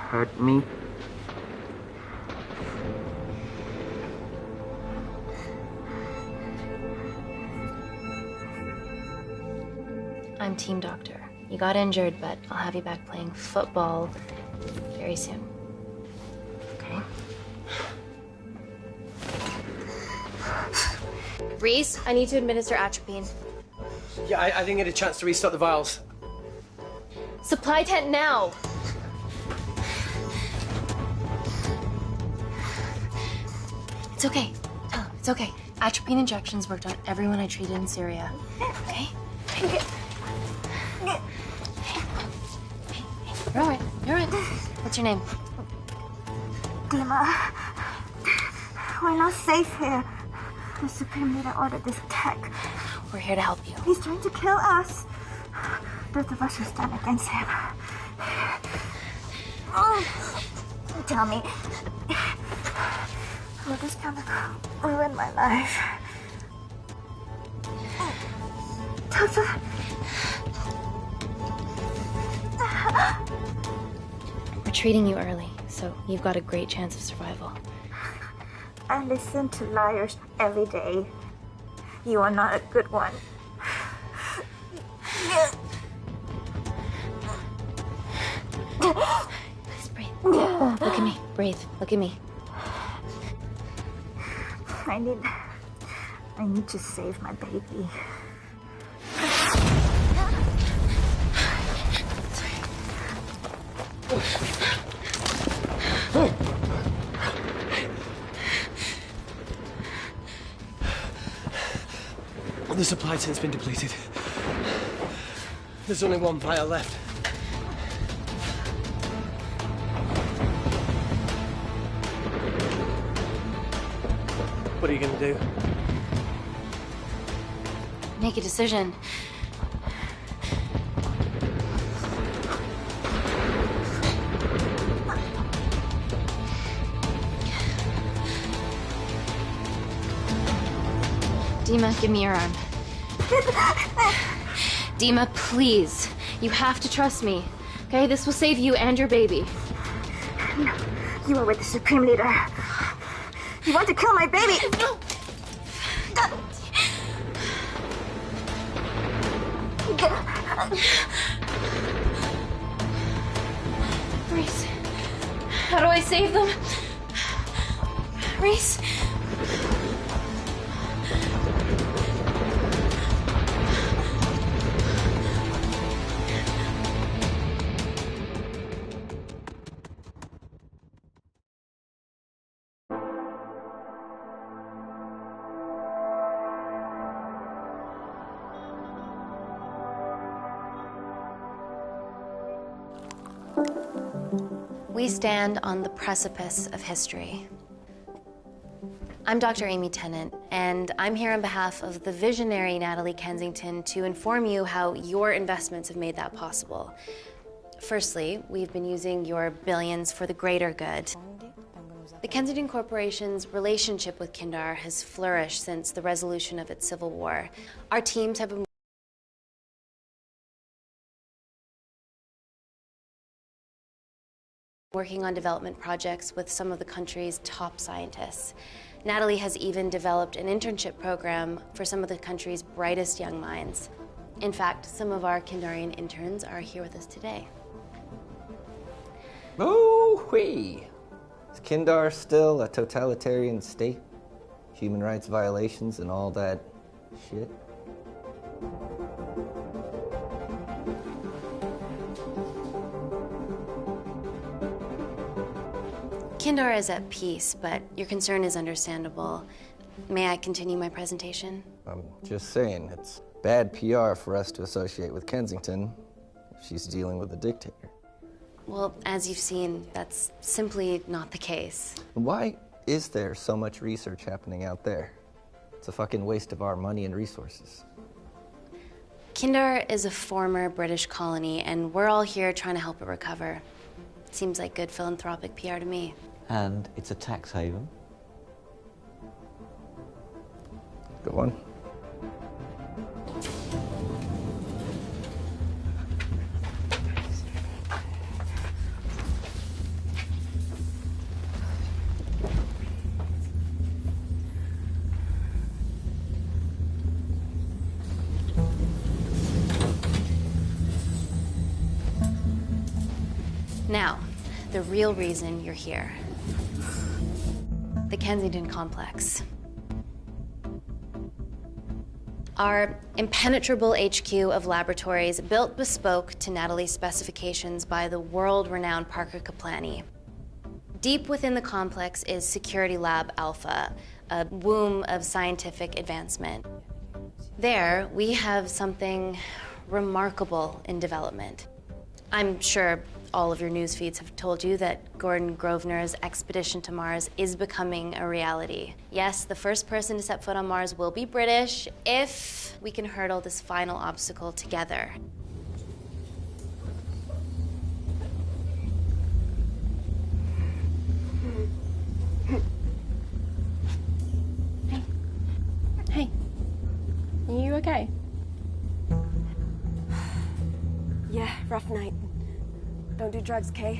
hurt me. I'm team doctor. You got injured, but I'll have you back playing football very soon. Okay? Reese, I need to administer atropine. Yeah, I didn't get a chance to restock the vials. Supply tent now! It's okay. Tell him, it's okay. Atropine injections worked on everyone I treated in Syria. Okay? Okay. You're all right. You're all right. What's your name? Dima, we're not safe here. The Supreme Leader ordered this attack. We're here to help you. He's trying to kill us. Both of us will stand against him. Tell me, will this chemical ruin my life? Doctor. We're treating you early, so you've got a great chance of survival. I listen to liars every day. You are not a good one. Please breathe. Look at me. Breathe. Look at me. I need to save my baby. The supply tent's been depleted. There's only one vial left. What are you gonna do? Make a decision. Dima, give me your arm. Dima, please. You have to trust me. Okay? This will save you and your baby. No, you are with the Supreme Leader. You want to kill my baby? No. Reese, how do I save them? Reese? We stand on the precipice of history. I'm Dr. Amy Tennant, and I'm here on behalf of the visionary Natalie Kensington to inform you how your investments have made that possible. Firstly, we've been using your billions for the greater good. The Kensington Corporation's relationship with Kindar has flourished since the resolution of its civil war. Our teams have been working on development projects with some of the country's top scientists. Natalie has even developed an internship program for some of the country's brightest young minds. In fact, some of our Kindarian interns are here with us today. Ooh-wee! Is Kindar still a totalitarian state? Human rights violations and all that shit? Kindar is at peace, but your concern is understandable. May I continue my presentation? I'm just saying, it's bad PR for us to associate with Kensington if she's dealing with a dictator. Well, as you've seen, that's simply not the case. Why is there so much research happening out there? It's a fucking waste of our money and resources. Kindar is a former British colony, and we're all here trying to help it recover. Seems like good philanthropic PR to me. And it's a tax haven. Good one. Now, the real reason you're here. The Kensington complex. Our impenetrable HQ of laboratories built bespoke to Natalie's specifications by the world-renowned Parker Kaplani. Deep within the complex is Security Lab Alpha, a womb of scientific advancement. There, we have something remarkable in development. I'm sure all of your news feeds have told you that Gordon Grosvenor's expedition to Mars is becoming a reality. Yes, the first person to set foot on Mars will be British if we can hurdle this final obstacle together. Hey, are you okay? Yeah, rough night. Don't do drugs, Kay.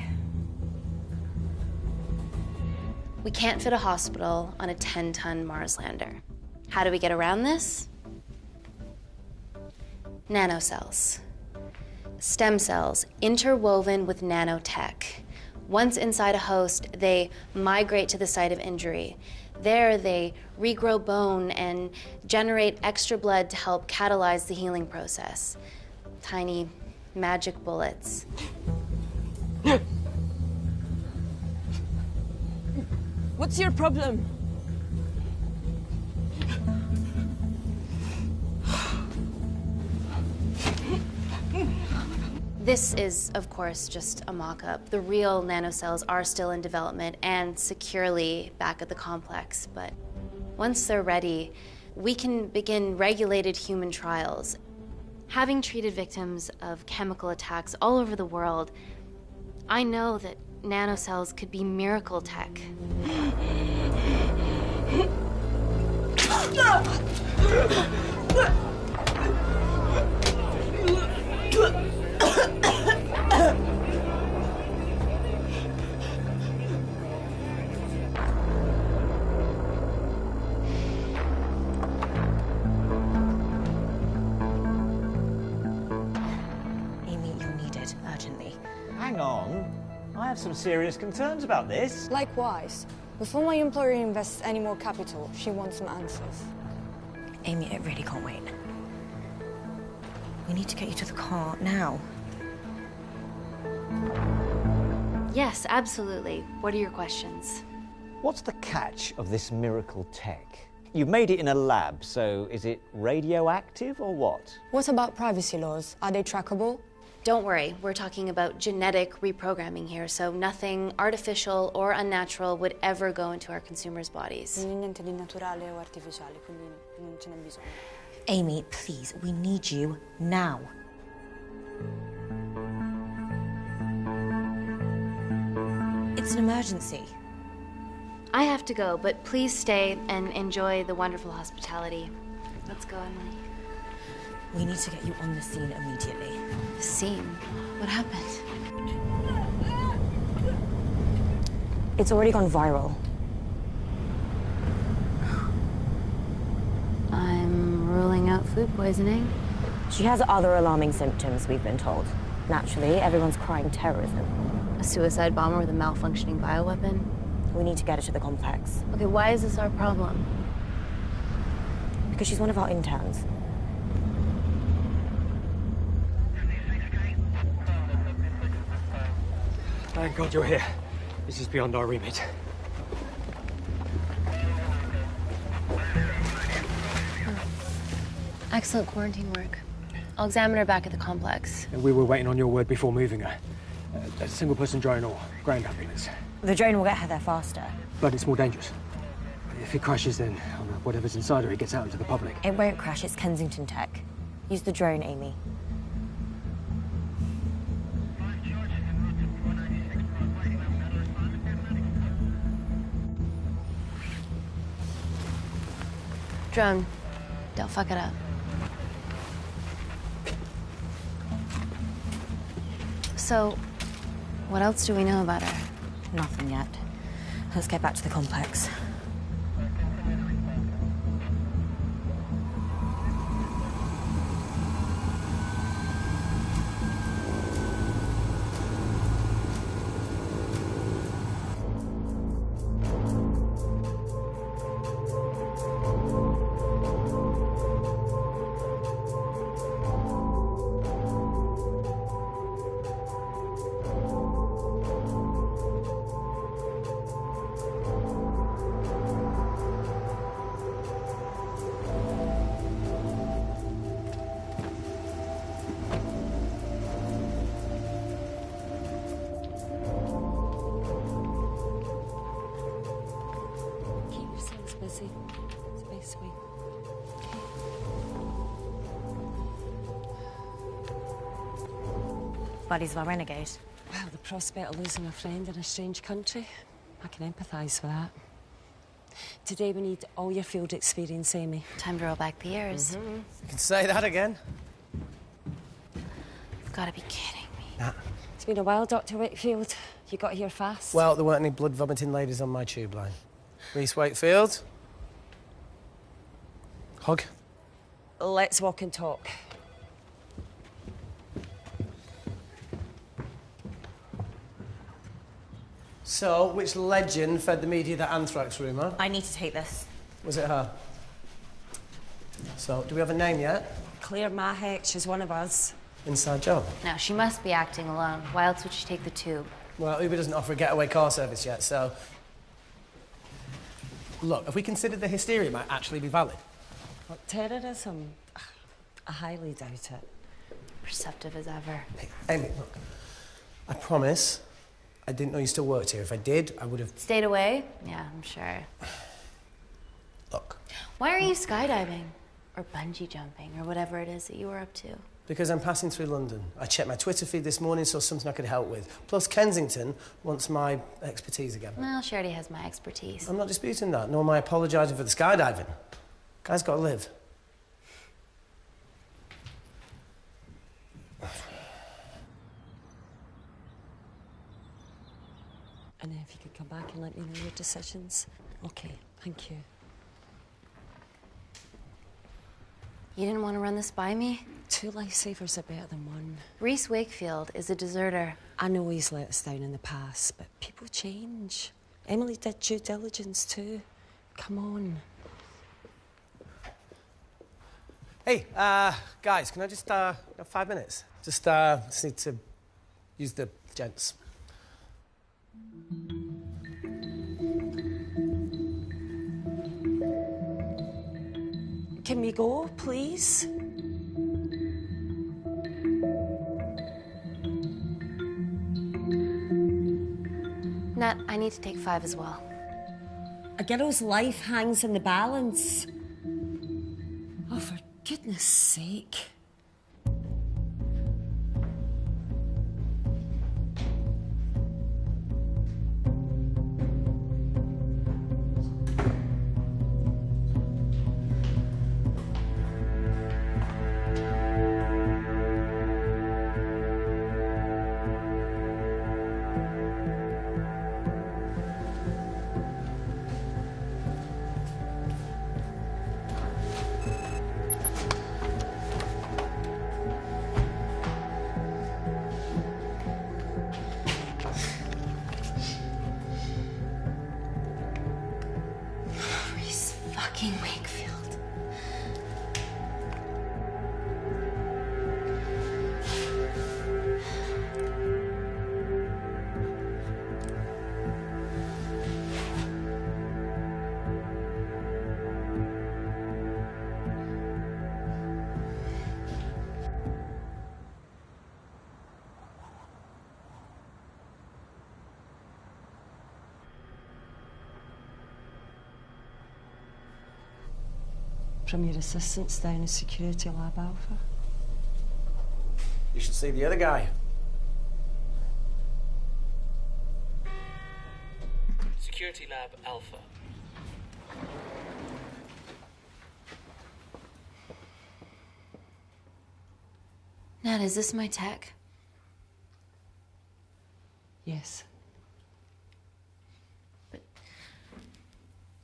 We can't fit a hospital on a 10-ton Mars lander. How do we get around this? Nanocells. Stem cells interwoven with nanotech. Once inside a host, they migrate to the site of injury. There, they regrow bone and generate extra blood to help catalyze the healing process. Tiny magic bullets. What's your problem? This is, of course, just a mock-up. The real nanocells are still in development and securely back at the complex, but once they're ready, we can begin regulated human trials. Having treated victims of chemical attacks all over the world, I know that nanocells could be miracle tech. Amy, you're needed urgently. Hang on. I have some serious concerns about this. Likewise. Before my employer invests any more capital, she wants some answers. Amy, it really can't wait. We need to get you to the car now. Yes, absolutely. What are your questions? What's the catch of this miracle tech? You've made it in a lab, so is it radioactive or what? What about privacy laws? Are they trackable? Don't worry, we're talking about genetic reprogramming here, so nothing artificial or unnatural would ever go into our consumers' bodies. Niente di naturale o artificiale, quindi non ce n'è bisogno. Amy, please, we need you now. It's an emergency. I have to go, but please stay and enjoy the wonderful hospitality. Let's go, Emily. We need to get you on the scene immediately. The scene? What happened? It's already gone viral. I'm ruling out food poisoning. She has other alarming symptoms, we've been told. Naturally, everyone's crying terrorism. A suicide bomber with a malfunctioning bioweapon? We need to get her to the complex. Okay, why is this our problem? Because she's one of our interns. Thank God you're here. This is beyond our remit. Excellent quarantine work. I'll examine her back at the complex. And we were waiting on your word before moving her. A single-person drone or ground ambulance. The drone will get her there faster. But it's more dangerous. If it crashes, then whatever's inside her, it gets out into the public. It won't crash, it's Kensington tech. Use the drone, Amy. Drone, don't fuck it up. So, what else do we know about her? Nothing yet. Let's get back to the complex. busy. It's the best way. Buddies of a renegade. Well, the prospect of losing a friend in a strange country, I can empathise with that. Today we need all your field experience, Amy. Time to roll back the years. You can say that again. You've got to be kidding me. Nah. It's been a while, Dr. Wakefield. You got here fast. Well, there weren't any blood-vomiting ladies on my tube line. Reese Wakefield. Hug. Let's walk and talk. So, which legend fed the media that anthrax rumour? I need to take this. Was it her? So, do we have a name yet? Claire Mahek, she's one of us. Inside job. Now, she must be acting alone. Why else would she take the tube? Well, Uber doesn't offer a getaway car service yet, so... Look, have we considered the hysteria might actually be valid? What, terrorism? I highly doubt it. Perceptive as ever. Hey, Amy, look. I promise I didn't know you still worked here. If I did, I would have... Stayed away? Yeah, I'm sure. Look. Why are you skydiving? Or bungee jumping, or whatever it is that you were up to? Because I'm passing through London. I checked my Twitter feed this morning, saw something I could help with. Plus, Kensington wants my expertise again. Well, she already has my expertise. I'm not disputing that, nor am I apologising for the skydiving. Guy's got to live. And if you could come back and let me know your decisions. Okay, thank you. You didn't want to run this by me? 2 lifesavers are better than 1. Reese Wakefield is a deserter. I know he's let us down in the past, but people change. Emily did due diligence too. Come on. Hey, guys, can I just, have 5 minutes? Just need to use the gents. Can we go, please? Nat, I need to take 5 as well. A girl's life hangs in the balance. Oh, for goodness sake. Wakefield. From your assistants down in Security Lab Alpha. You should see the other guy. Security Lab Alpha. Nat, is this my tech? Yes.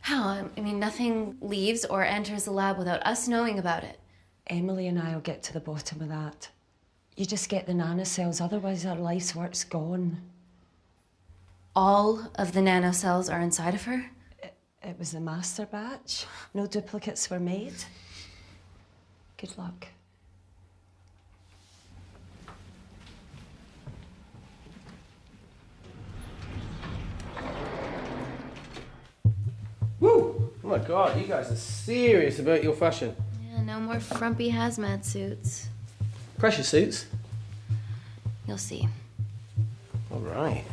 How? I mean, nothing leaves or enters the lab without us knowing about it. Emily and I will get to the bottom of that. You just get the nanocells, otherwise our life's work's gone. All of the nanocells are inside of her? It was the master batch. No duplicates were made. Good luck. Woo! Oh my God, you guys are serious about your fashion. Yeah, no more frumpy hazmat suits. Pressure suits? You'll see. All right.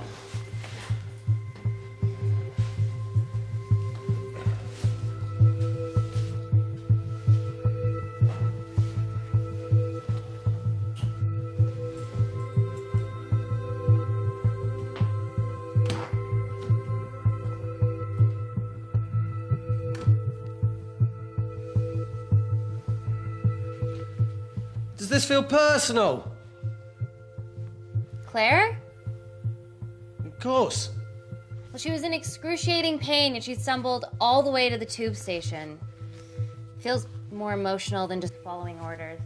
this feel personal? Claire? Of course. Well, she was in excruciating pain and she stumbled all the way to the tube station. Feels more emotional than just following orders.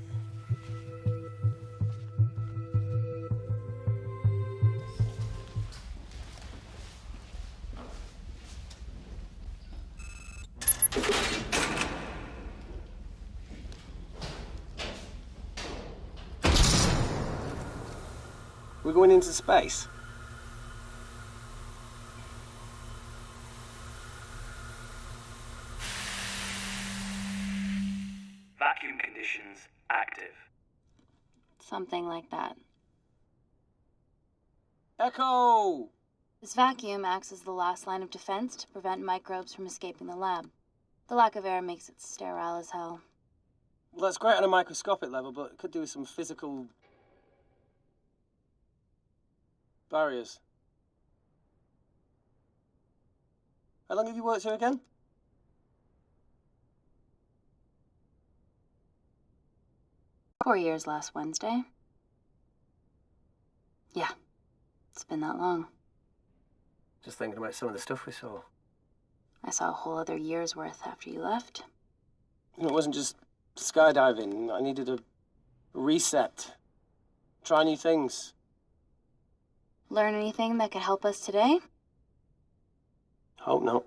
We're going into space. Vacuum conditions active. Something like that. Echo! This vacuum acts as the last line of defense to prevent microbes from escaping the lab. The lack of air makes it sterile as hell. Well, that's great on a microscopic level, but it could do with some physical barriers. How long have you worked here again? Four years last Wednesday. Yeah, it's been that long. Just thinking about some of the stuff we saw. I saw a whole other year's worth after you left. It wasn't just skydiving. I needed a reset. Try new things. Learn anything that could help us today? Hope not.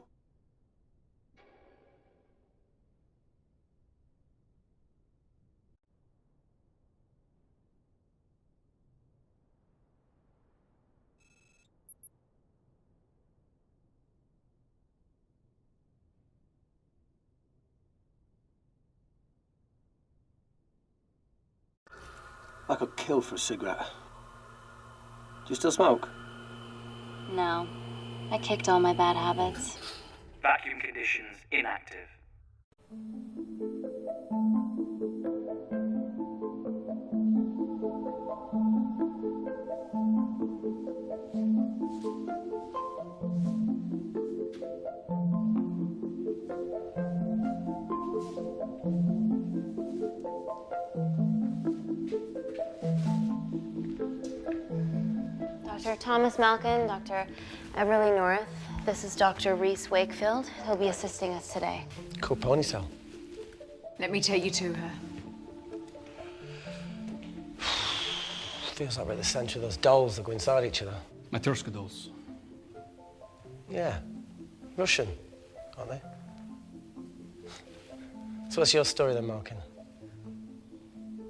I got killed for a cigarette. Do you still smoke? No. I kicked all my bad habits. Vacuum conditions inactive. Dr. Thomas Malkin, Dr. Everly North. This is Dr. Reese Wakefield. He'll be assisting us today. Cool ponytail. Let me take you to her. Feels like we're at the centre of those dolls that go inside each other. Matryoshka dolls. Yeah. Russian, aren't they? So what's your story then, Malkin?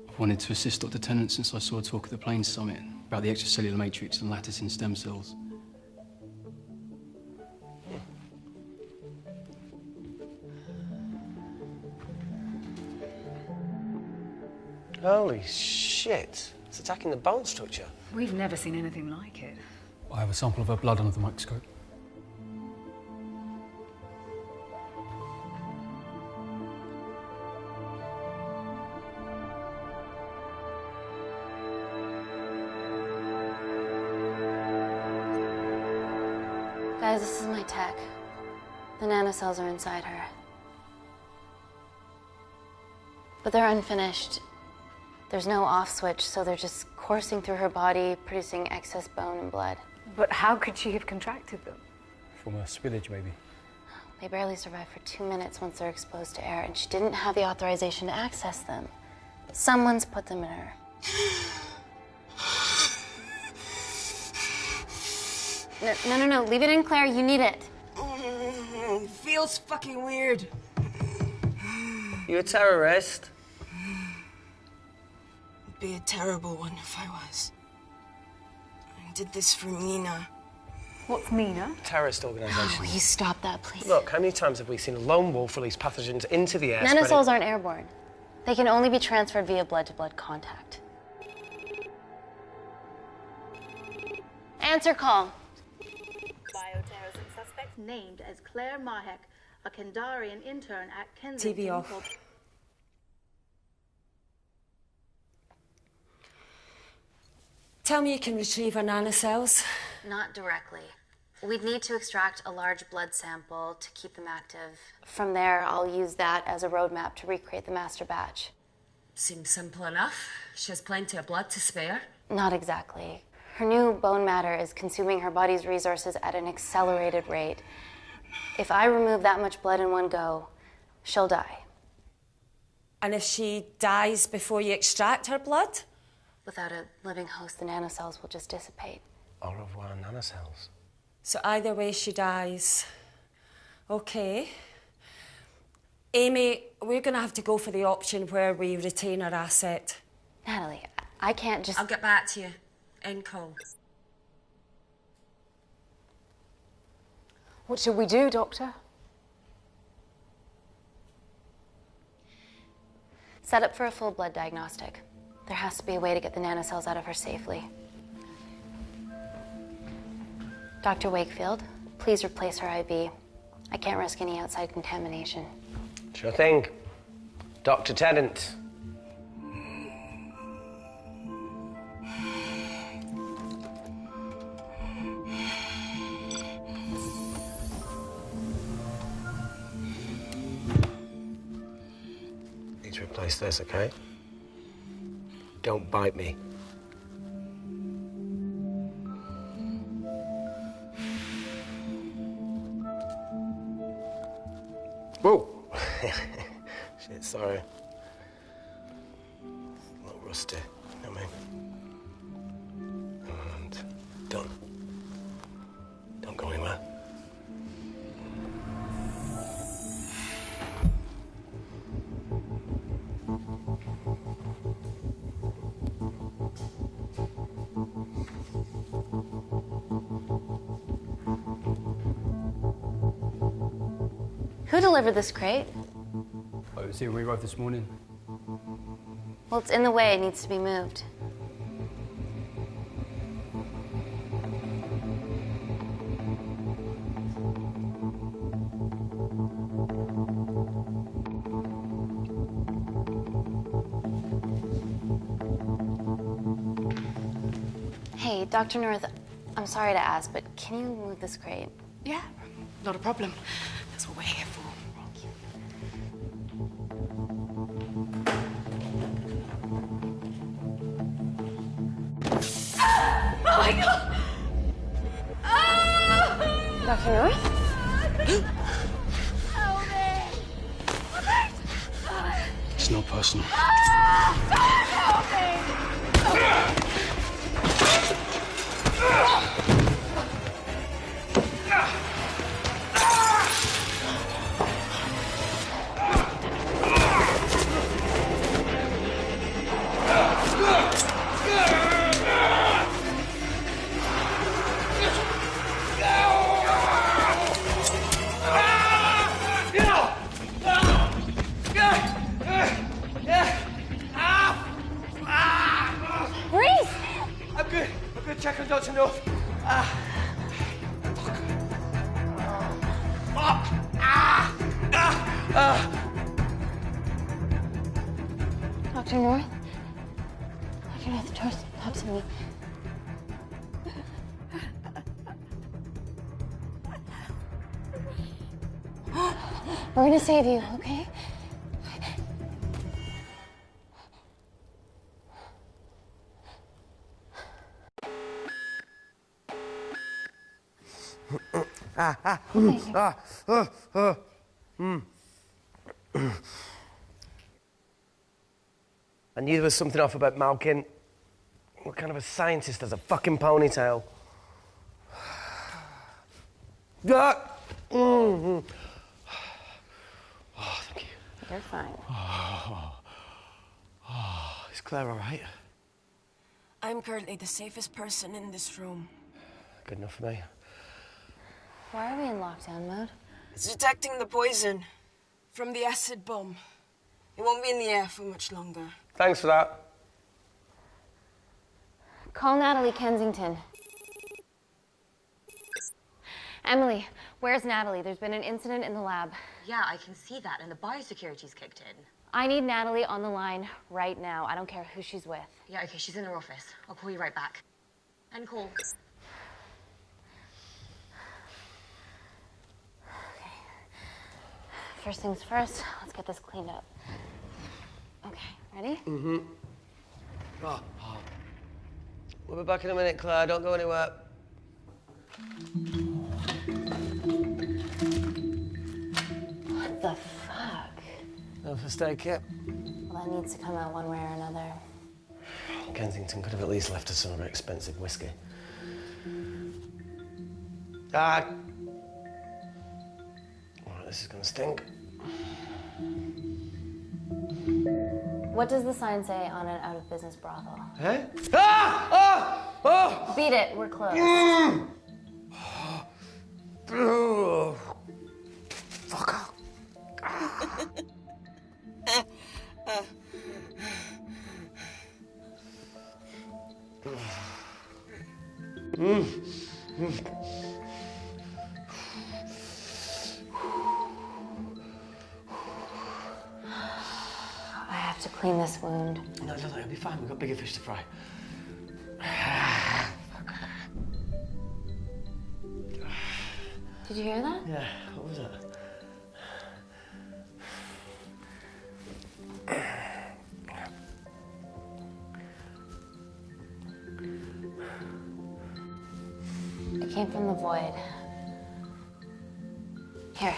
I've wanted to assist Dr. Tennant since I saw a talk at the Plains Summit about the extracellular matrix and lattice in stem cells. Holy shit. It's attacking the bone structure. We've never seen anything like it. I have a sample of her blood under the microscope. Guys, this is my tech. The nanocells are inside her. But they're unfinished. There's no off switch, so they're just coursing through her body, producing excess bone and blood. But how could she have contracted them? From a spillage, maybe. They barely survive for 2 minutes once they're exposed to air, and she didn't have the authorization to access them. Someone's put them in her. No, leave it in, Claire. You need it. It feels fucking weird. You a terrorist? It'd be a terrible one if I was. I did this for Mina. What's Mina? Terrorist organisation. Will you stop that, please? Look, how many times have we seen a lone wolf release pathogens into the air? Nanocells aren't airborne. They can only be transferred via blood-to-blood contact. Answer call. Bioterrorism suspect named as Claire Mahek, a Kandarian intern at Kensington. TV off. Tell me you can retrieve our nanocells. Not directly. We'd need to extract a large blood sample to keep them active. From there, I'll use that as a roadmap to recreate the master batch. Seems simple enough. She has plenty of blood to spare. Not exactly. Her new bone matter is consuming her body's resources at an accelerated rate. If I remove that much blood in one go, she'll die. And if she dies before you extract her blood? Without a living host, the nanocells will just dissipate. Au revoir, nanocells. So either way she dies. Okay. Amy, we're going to have to go for the option where we retain our asset. Natalie, I can't just... I'll get back to you. End call. What should we do, Doctor? Set up for a full blood diagnostic. There has to be a way to get the nanocells out of her safely. Dr. Wakefield, please replace her IV. I can't risk any outside contamination. Sure thing. Dr. Tennant. Need to replace this, okay? Don't bite me. Whoa! Shit, sorry. A little rusty, you know what I mean? And don't go anywhere. Who delivered this crate? Oh, it was here we arrived this morning. Well, it's in the way. It needs to be moved. Hey, Dr. North, I'm sorry to ask, but can you move this crate? Yeah, not a problem. That's what we're here for. Thank you. Oh my God! Dr. North? Help me! It's not personal. Help me! Check on Dr. North. Dr. North? Dr. North, the door's stops me. We're gonna save you, okay? I knew there was something off about Malkin. What kind of a scientist has a fucking ponytail? Oh, thank you. You're fine. Is Claire all right? I'm currently the safest person in this room. Good enough for me. Why are we in lockdown mode? It's detecting the poison from the acid bomb. It won't be in the air for much longer. Thanks for that. Call Natalie Kensington. Emily, where's Natalie? There's been an incident in the lab. Yeah, I can see that, and the biosecurity's kicked in. I need Natalie on the line right now. I don't care who she's with. Yeah, okay, she's in her office. I'll call you right back. End call. First things first, let's get this cleaned up. Okay, Ready? Mm-hmm. Oh. We'll be back in a minute, Claire. Don't go anywhere. What the fuck? No first aid kit. Well, that needs to come out one way or another. Kensington could have at least left us some of her expensive whiskey. Ah! Alright, this is gonna stink. What does the sign say on an out-of-business brothel? Eh? Ah! Ah! Oh! Beat it, we're closed. Oh. Fuck off. I have to clean this wound. No, it'll be fine. We've got bigger fish to fry. Did you hear that? Yeah, what was that? It came from the void. Here,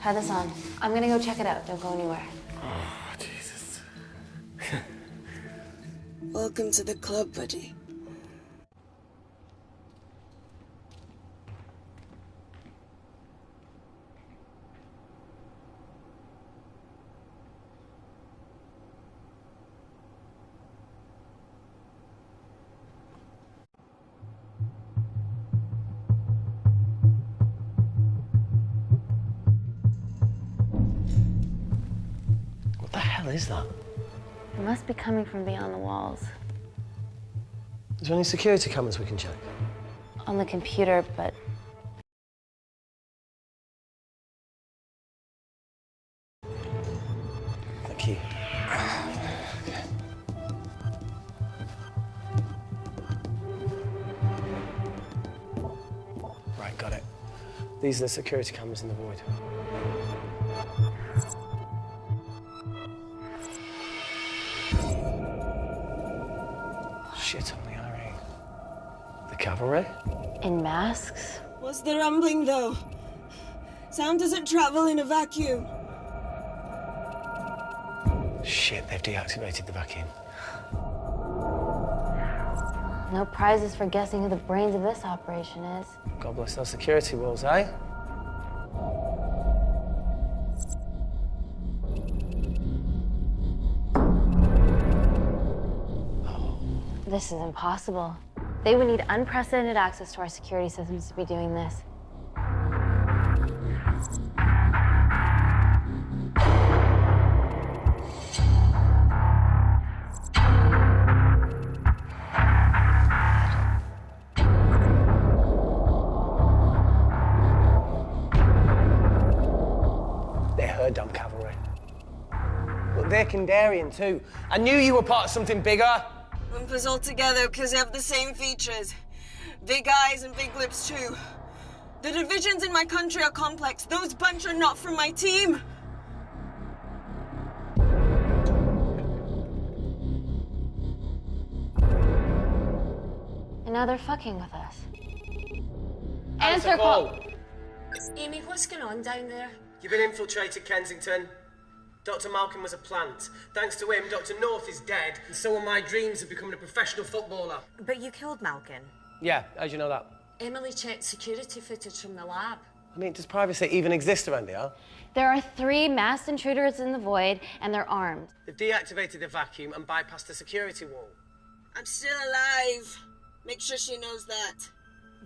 try this on. I'm gonna go check it out. Don't go anywhere. Oh, Jesus. Welcome to the club, buddy. What the hell is that? It must be coming from beyond the walls. Is there any security cameras we can check? On the computer, but... Thank you. Right, got it. These are the security cameras in the void. Shit on the IRA. The cavalry? In masks? What's the rumbling, though? Sound doesn't travel in a vacuum. Shit, they've deactivated the vacuum. No prizes for guessing who the brains of this operation is. God bless those security walls, eh? This is impossible. They would need unprecedented access to our security systems to be doing this. They're her damn cavalry. Look, they're Kandarian too. I knew you were part of something bigger. Lump us all together because they have the same features. Big eyes and big lips, too. The divisions in my country are complex. Those bunch are not from my team. And now they're fucking with us. Answer call. Amy, what's going on down there? You've been infiltrated, Kensington. Dr. Malcolm was a plant. Thanks to him, Dr. North is dead, and so are my dreams of becoming a professional footballer. But you killed Malcolm. Yeah, how'd you know that? Emily checked security footage from the lab. I mean, does privacy even exist around here? There are 3 masked intruders in the void, and they're armed. They've deactivated the vacuum and bypassed the security wall. I'm still alive. Make sure she knows that.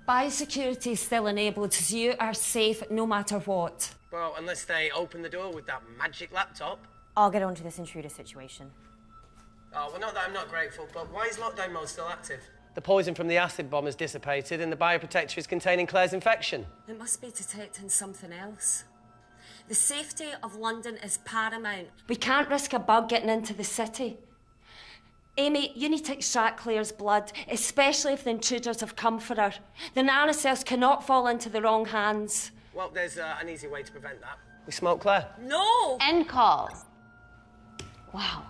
Biosecurity is still enabled, so you are safe no matter what. Well, unless they open the door with that magic laptop. I'll get onto this intruder situation. Oh, well, not that I'm not grateful, but why is lockdown mode still active? The poison from the acid bomb has dissipated and the bioprotector is containing Claire's infection. It must be detecting something else. The safety of London is paramount. We can't risk a bug getting into the city. Amy, you need to extract Claire's blood, especially if the intruders have come for her. The nanocells cannot fall into the wrong hands. Well, there's an easy way to prevent that. We smoke Claire. No! End call. Wow.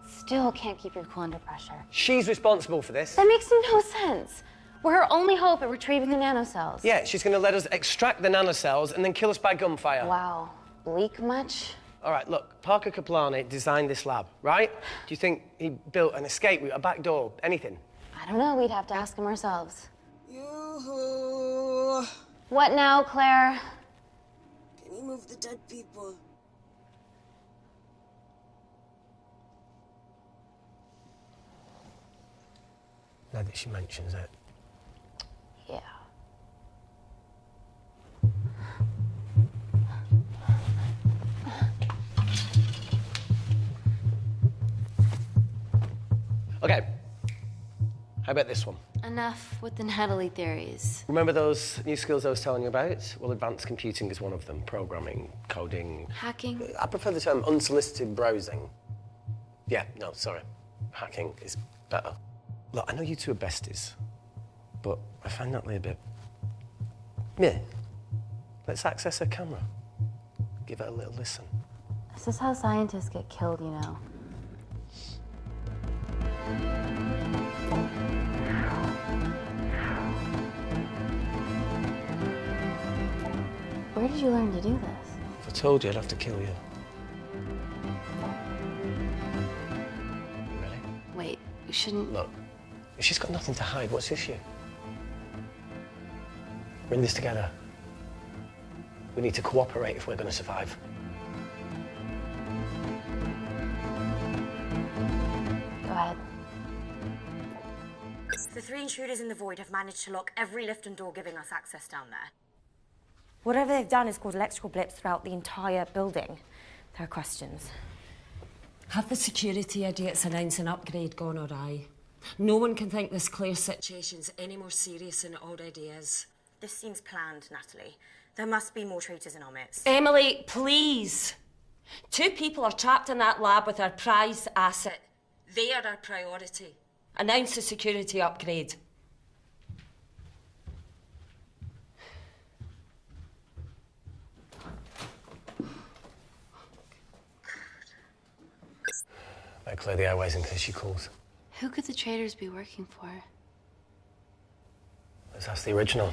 Still can't keep your cool under pressure. She's responsible for this. That makes no sense. We're her only hope at retrieving the nanocells. Yeah, she's gonna let us extract the nanocells and then kill us by gunfire. Wow. Bleak much? All right, look, Parker Kaplani designed this lab, right? Do you think he built an escape route, a back door, anything? I don't know. We'd have to ask him ourselves. Yoo-hoo. What now, Claire? Can you move the dead people? Now that she mentions it. Yeah. Okay. How about this one? Enough with the Natalie theories. Remember those new skills I was telling you about? Well, advanced computing is one of them. Programming, coding. Hacking? I prefer the term unsolicited browsing. Yeah, no, sorry. Hacking is better. Look, I know you two are besties, but I find Natalie a bit... Yeah. Let's access her camera. Give it a little listen. This is how scientists get killed, you know. Where did you learn to do this? If I told you, I'd have to kill you. Ready? Wait, you shouldn't... Look, if she's got nothing to hide, what's the issue? We're in this together. We need to cooperate if we're going to survive. Go ahead. The 3 intruders in the void have managed to lock every lift and door giving us access down there. Whatever they've done has caused electrical blips throughout the entire building. There are questions. Have the security idiots announce an upgrade gone awry? No one can think this Claire situation's any more serious than it already is. This seems planned, Natalie. There must be more traitors in our midst. Emily, please. 2 people are trapped in that lab with our prized asset. They are our priority. Announce a security upgrade. Better clear the airways in case she calls. Who could the traitors be working for? Let's ask the original.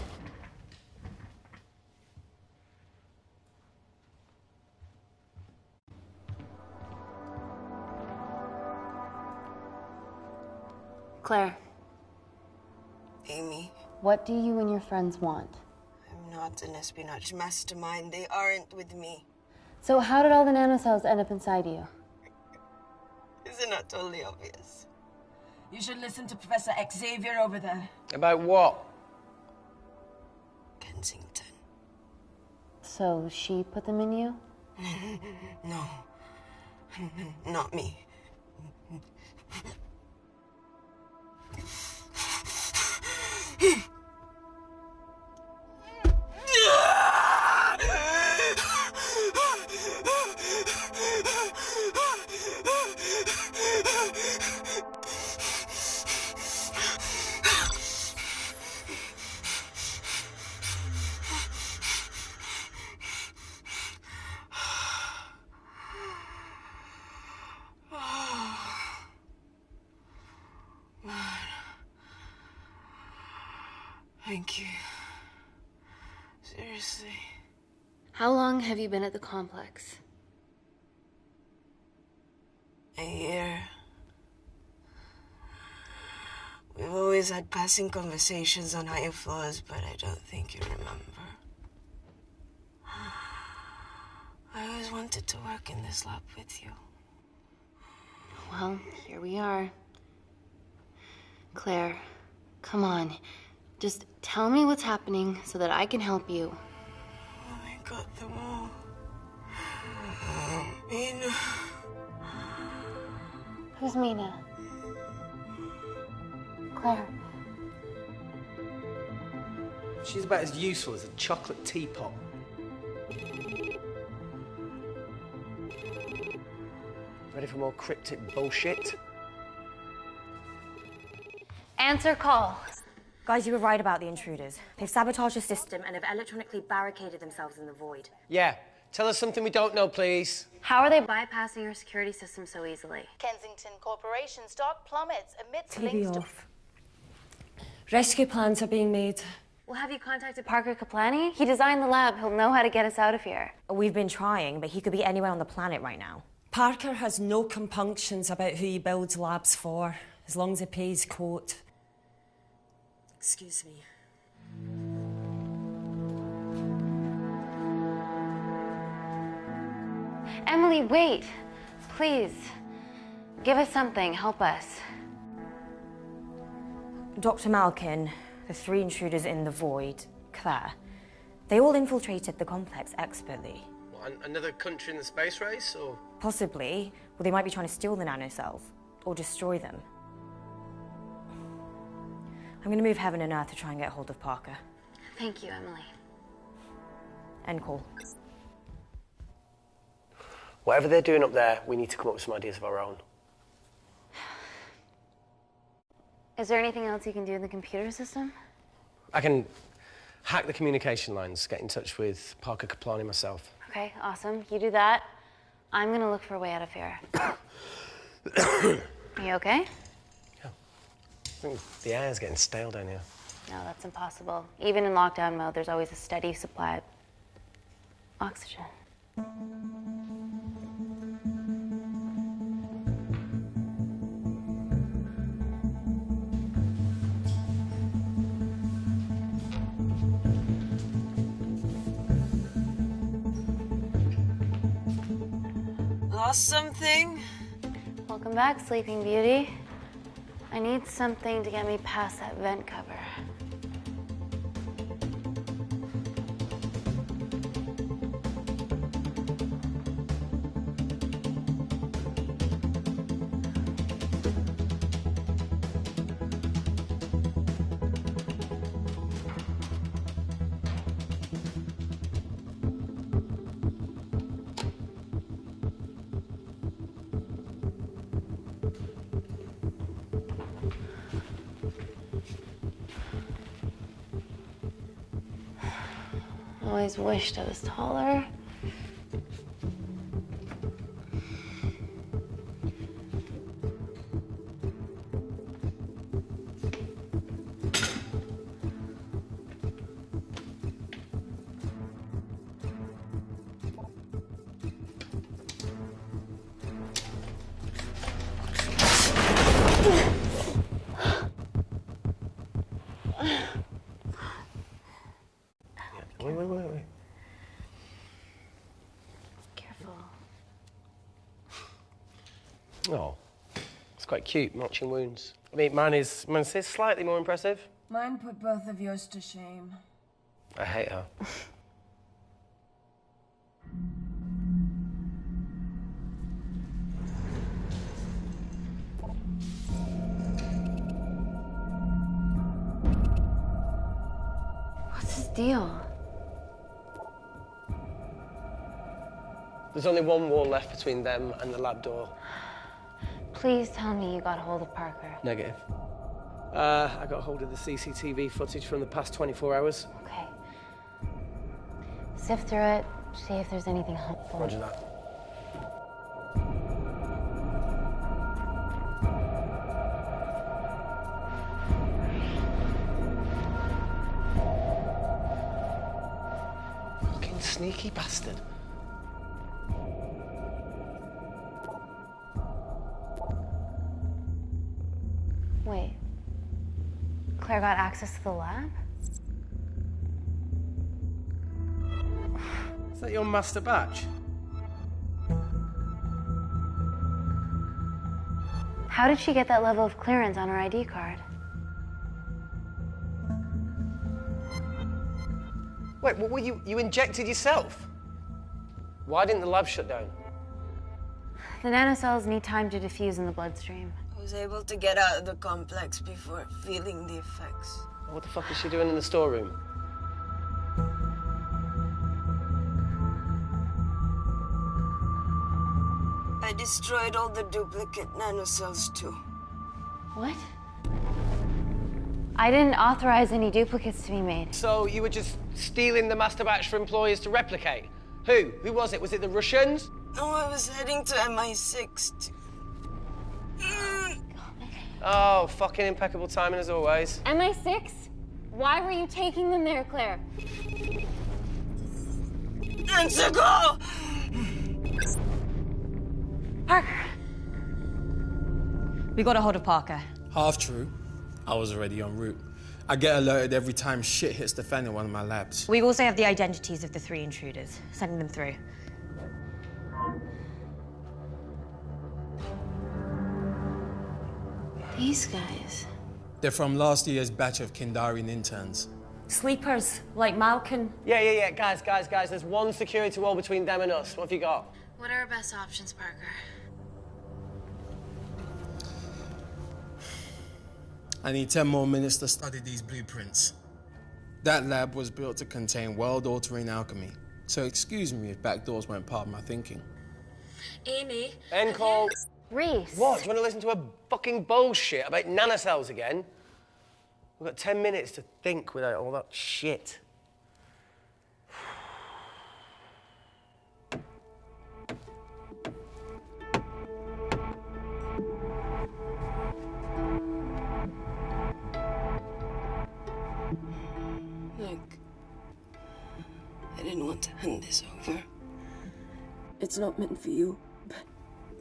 Claire. Amy. What do you and your friends want? I'm not an espionage mastermind. They aren't with me. So how did all the nanocells end up inside you? Is it not totally obvious? You should listen to Professor Xavier over there. About what? Kensington. So she put them in you? No. Not me. Thank you. Seriously. How long have you been at the complex? A year. We've always had passing conversations on higher floors, but I don't think you remember. I always wanted to work in this lab with you. Well, here we are. Claire, come on. Just tell me what's happening so that I can help you. I got them all. Mina. Who's Mina? Claire. She's about as useful as a chocolate teapot. Ready for more cryptic bullshit? Answer call. Guys, you were right about the intruders. They've sabotaged the system And have electronically barricaded themselves in the void. Yeah, Tell us something we don't know, please. How are they bypassing your security system so easily? Kensington Corporation stock plummets amidst TV links to... off. Rescue plans are being made. Well, have you contacted Parker Kaplani? He designed the lab. He'll know how to get us out of here. We've been trying, but he could be anywhere on the planet right now. Parker has no compunctions about who he builds labs for, as long as he pays quote. Excuse me. Emily, wait. Please. Give us something. Help us. Dr. Malkin, the 3 intruders in the void, Claire, they all infiltrated the complex expertly. What, another country in the space race, or...? Possibly. Well, they might be trying to steal the nanocells, or destroy them. I'm going to move heaven and earth to try and get hold of Parker. Thank you, Emily. End call. Whatever they're doing up there, we need to come up with some ideas of our own. Is there anything else you can do in the computer system? I can hack the communication lines, get in touch with Parker Kaplani myself. Okay, awesome. You do that. I'm gonna look for a way out of here. You okay? Yeah. I think the air's getting stale down here. No, that's impossible. Even in lockdown mode, there's always a steady supply of oxygen. Lost something? Welcome back, Sleeping Beauty. I need something to get me past that vent cover. Always wished I was taller. Wait. Careful. Oh, it's quite cute, matching wounds. I mean, mine is slightly more impressive. Mine put both of yours to shame. I hate her. What's his deal? There's only one wall left between them and the lab door. Please tell me you got hold of Parker. Negative. I got hold of the CCTV footage from the past 24 hours. Okay. Sift through it, see if there's anything helpful. Roger that. Fucking sneaky bastard. Wait. Claire got access to the lab? Is that your master batch? How did she get that level of clearance on her ID card? Wait, what were you injected yourself? Why didn't the lab shut down? The nanocells need time to diffuse in the bloodstream. I was able to get out of the complex before feeling the effects. What the fuck is she doing in the storeroom? I destroyed all the duplicate nanocells too. What? I didn't authorize any duplicates to be made. So you were just stealing the master batch for employers to replicate? Who? Who was it? Was it the Russians? No, I was heading to MI6. Oh, fucking impeccable timing as always. MI6? Why were you taking them there, Claire? Go! Parker! We got a hold of Parker. Half true. I was already en route. I get alerted every time shit hits the fan in one of my labs. We also have the identities of the 3 intruders. Sending them through. These guys. They're from last year's batch of Kindarian interns. Sleepers, like Malkin. Yeah. Guys. There's one security wall between them and us. What have you got? What are our best options, Parker? I need 10 more minutes to study these blueprints. That lab was built to contain world-altering alchemy. So excuse me if backdoors weren't part of my thinking. Amy. End call. Reese. What? Do you want to listen to a fucking bullshit about nanocells again? We've got 10 minutes to think without all that shit. Look, I didn't want to hand this over. It's not meant for you, but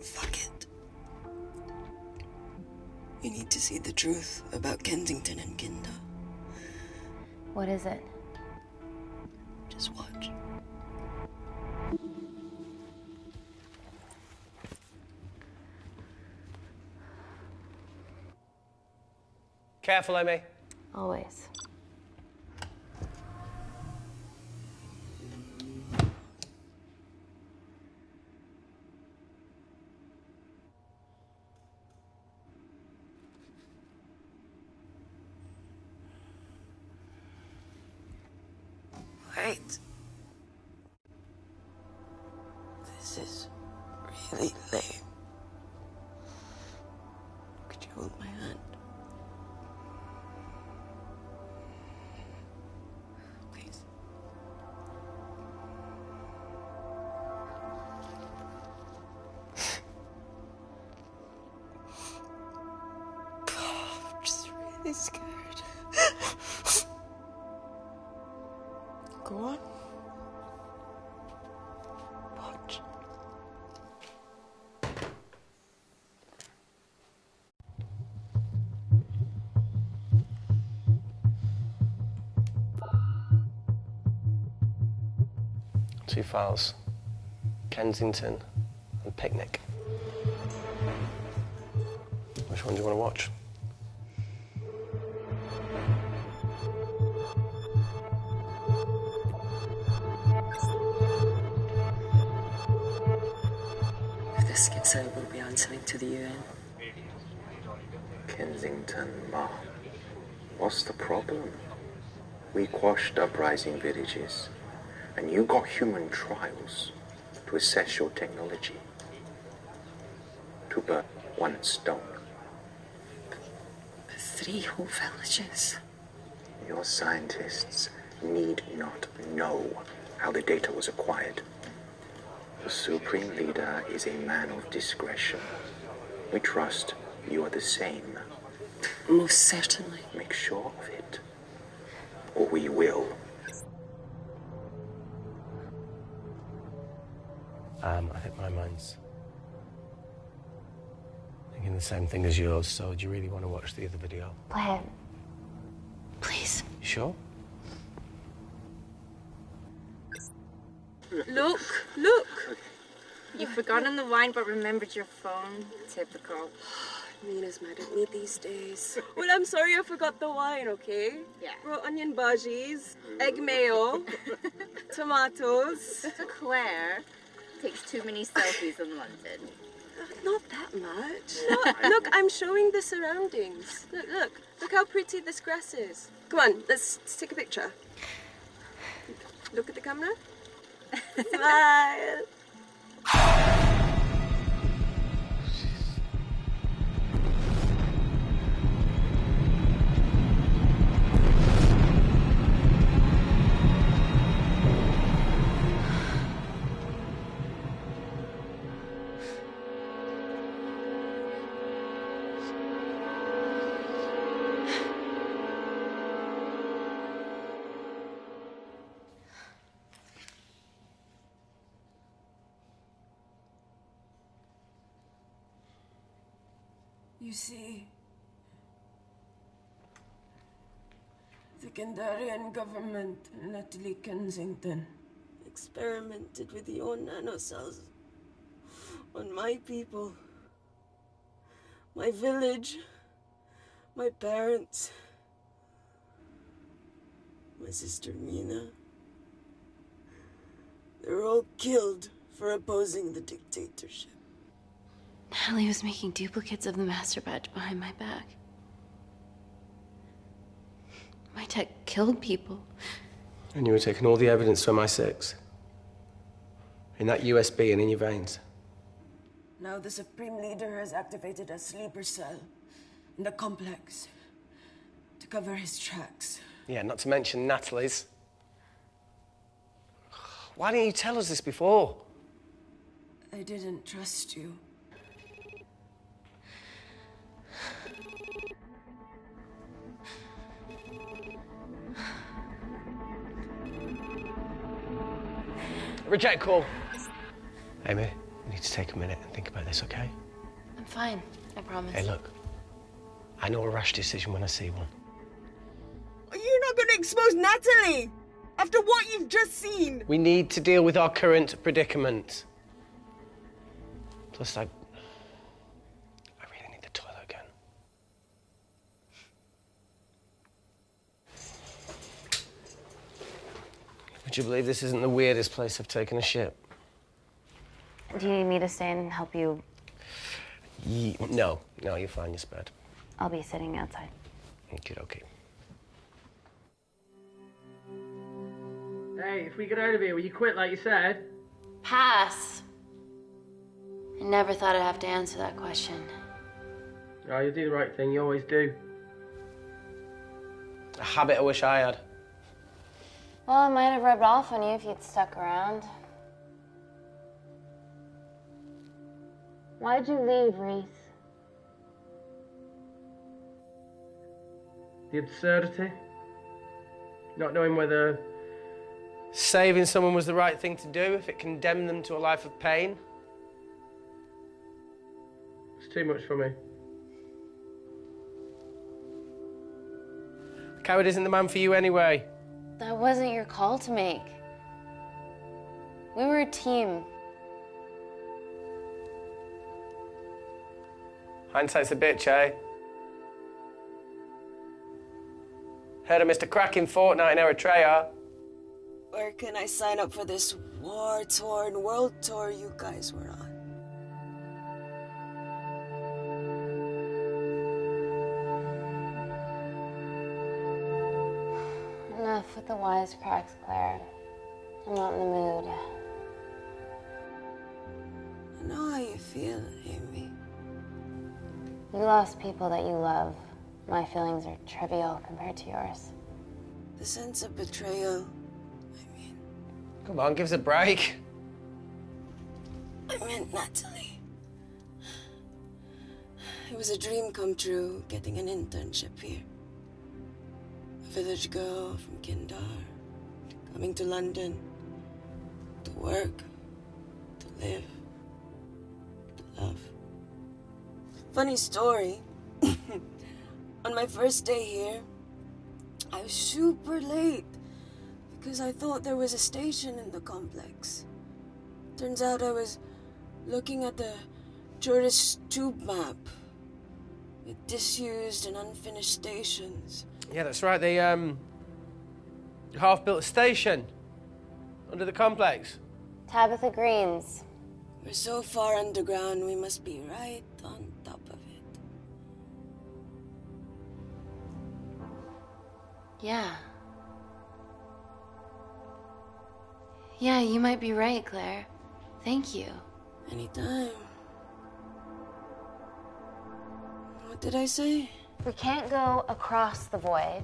fuck it. You need to see the truth about Kensington and Kinder. What is it? Just watch. Careful, Amy. Always. Wait. This is really lame. Could you hold my hand? Please. I'm just really scared. Go on. Watch. Two files. Kensington and Picnic. Which one do you want to watch? If this gets out, we'll be answering to the UN. Kensington, Ma. What's the problem? We quashed uprising villages, and you got human trials to assess your technology. To burn one stone. 3 whole villages. Your scientists need not know how the data was acquired. The Supreme Leader is a man of discretion. We trust you are the same. Most certainly. Make sure of it, or we will. I think my mind's thinking the same thing as yours, so do you really want to watch the other video? Claire, please. You sure? Look! You've forgotten the wine but remembered your phone. Typical. Mina's mad at me these days. Well, I'm sorry I forgot the wine, okay? Yeah. Brought onion bhajis, egg mayo, tomatoes. Claire takes too many selfies in London. Not that much. Look, I'm showing the surroundings. Look how pretty this grass is. Come on, let's take a picture. Look at the camera. Smile. You see, the Kandarian government and Natalie Kensington experimented with your nanocells on my people, my village, my parents, my sister Mina. They were all killed for opposing the dictatorship. Natalie was making duplicates of the master badge behind my back. My tech killed people. And you were taking all the evidence from MI6? In that USB and in your veins? Now the Supreme Leader has activated a sleeper cell in the complex to cover his tracks. Yeah, not to mention Natalie's. Why didn't you tell us this before? I didn't trust you. Reject call. Amy, we need to take a minute and think about this, okay? I'm fine, I promise. Hey, look. I know a rash decision when I see one. Are you not going to expose Natalie? After what you've just seen? We need to deal with our current predicament. Plus, I really need the toilet again. Would you believe this isn't the weirdest place I've taken a shit? Do you need me to stay and help you? No, you're fine, you're spared. I'll be sitting outside. Okay. Hey, if we get out of here, will you quit like you said? Pass. I never thought I'd have to answer that question. Oh, you do the right thing, you always do. A habit I wish I had. Well, it might have rubbed off on you if you'd stuck around. Why'd you leave, Reese? The absurdity. Not knowing whether saving someone was the right thing to do if it condemned them to a life of pain. It's too much for me. The coward isn't the man for you anyway. That wasn't your call to make. We were a team. Hindsight's a bitch, eh? Heard of Mr. Cracking Fortnite in Eritrea? Where can I sign up for this war-torn world tour you guys were on? Enough with the wisecracks, Claire. I'm not in the mood. I know how you feel, Amy. You lost people that you love. My feelings are trivial compared to yours. The sense of betrayal. Come on, give us a break. I meant Natalie. It was a dream come true, getting an internship here. A village girl from Kindar, coming to London, to work, to live, to love. Funny story. On my first day here, I was super late because I thought there was a station in the complex. Turns out I was looking at the tourist tube map with disused and unfinished stations. Yeah, that's right. They half-built a station under the complex. Tabitha Green's. We're so far underground, we must be right on top of it. Yeah. Yeah, you might be right, Claire. Thank you. Anytime. What did I say? We can't go across the void.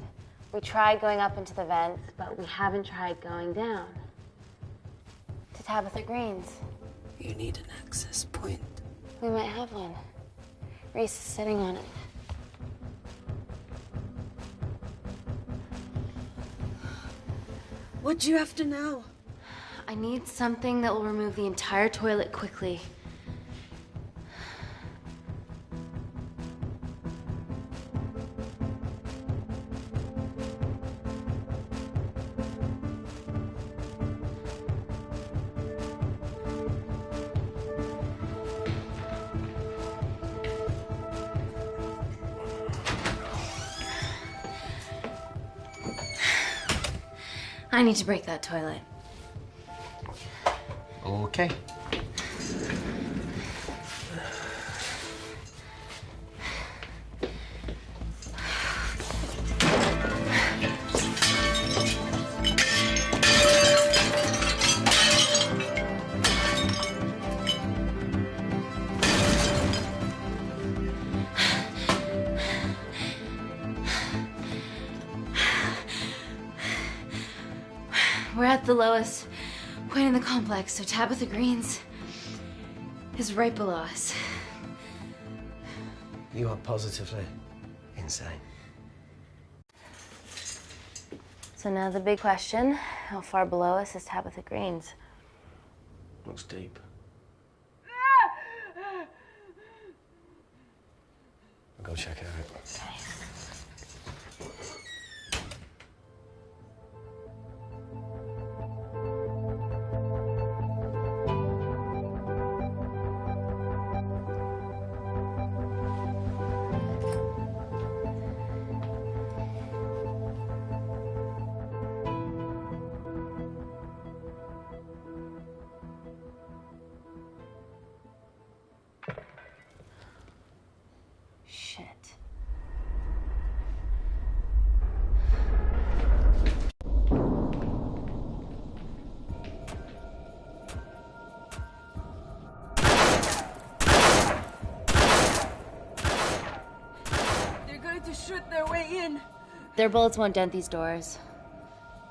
We tried going up into the vents, but we haven't tried going down. To Tabitha Green's. You need an access point. We might have one. Reese is sitting on it. What do you have to know? I need something that will remove the entire toilet quickly. I need to break that toilet. Okay. We're at the lowest point in the complex, so Tabitha Green's is right below us. You are positively insane. So now the big question, how far below us is Tabitha Green's? Looks deep. I'll go check it out. Shit. They're going to shoot their way in. Their bullets won't dent these doors.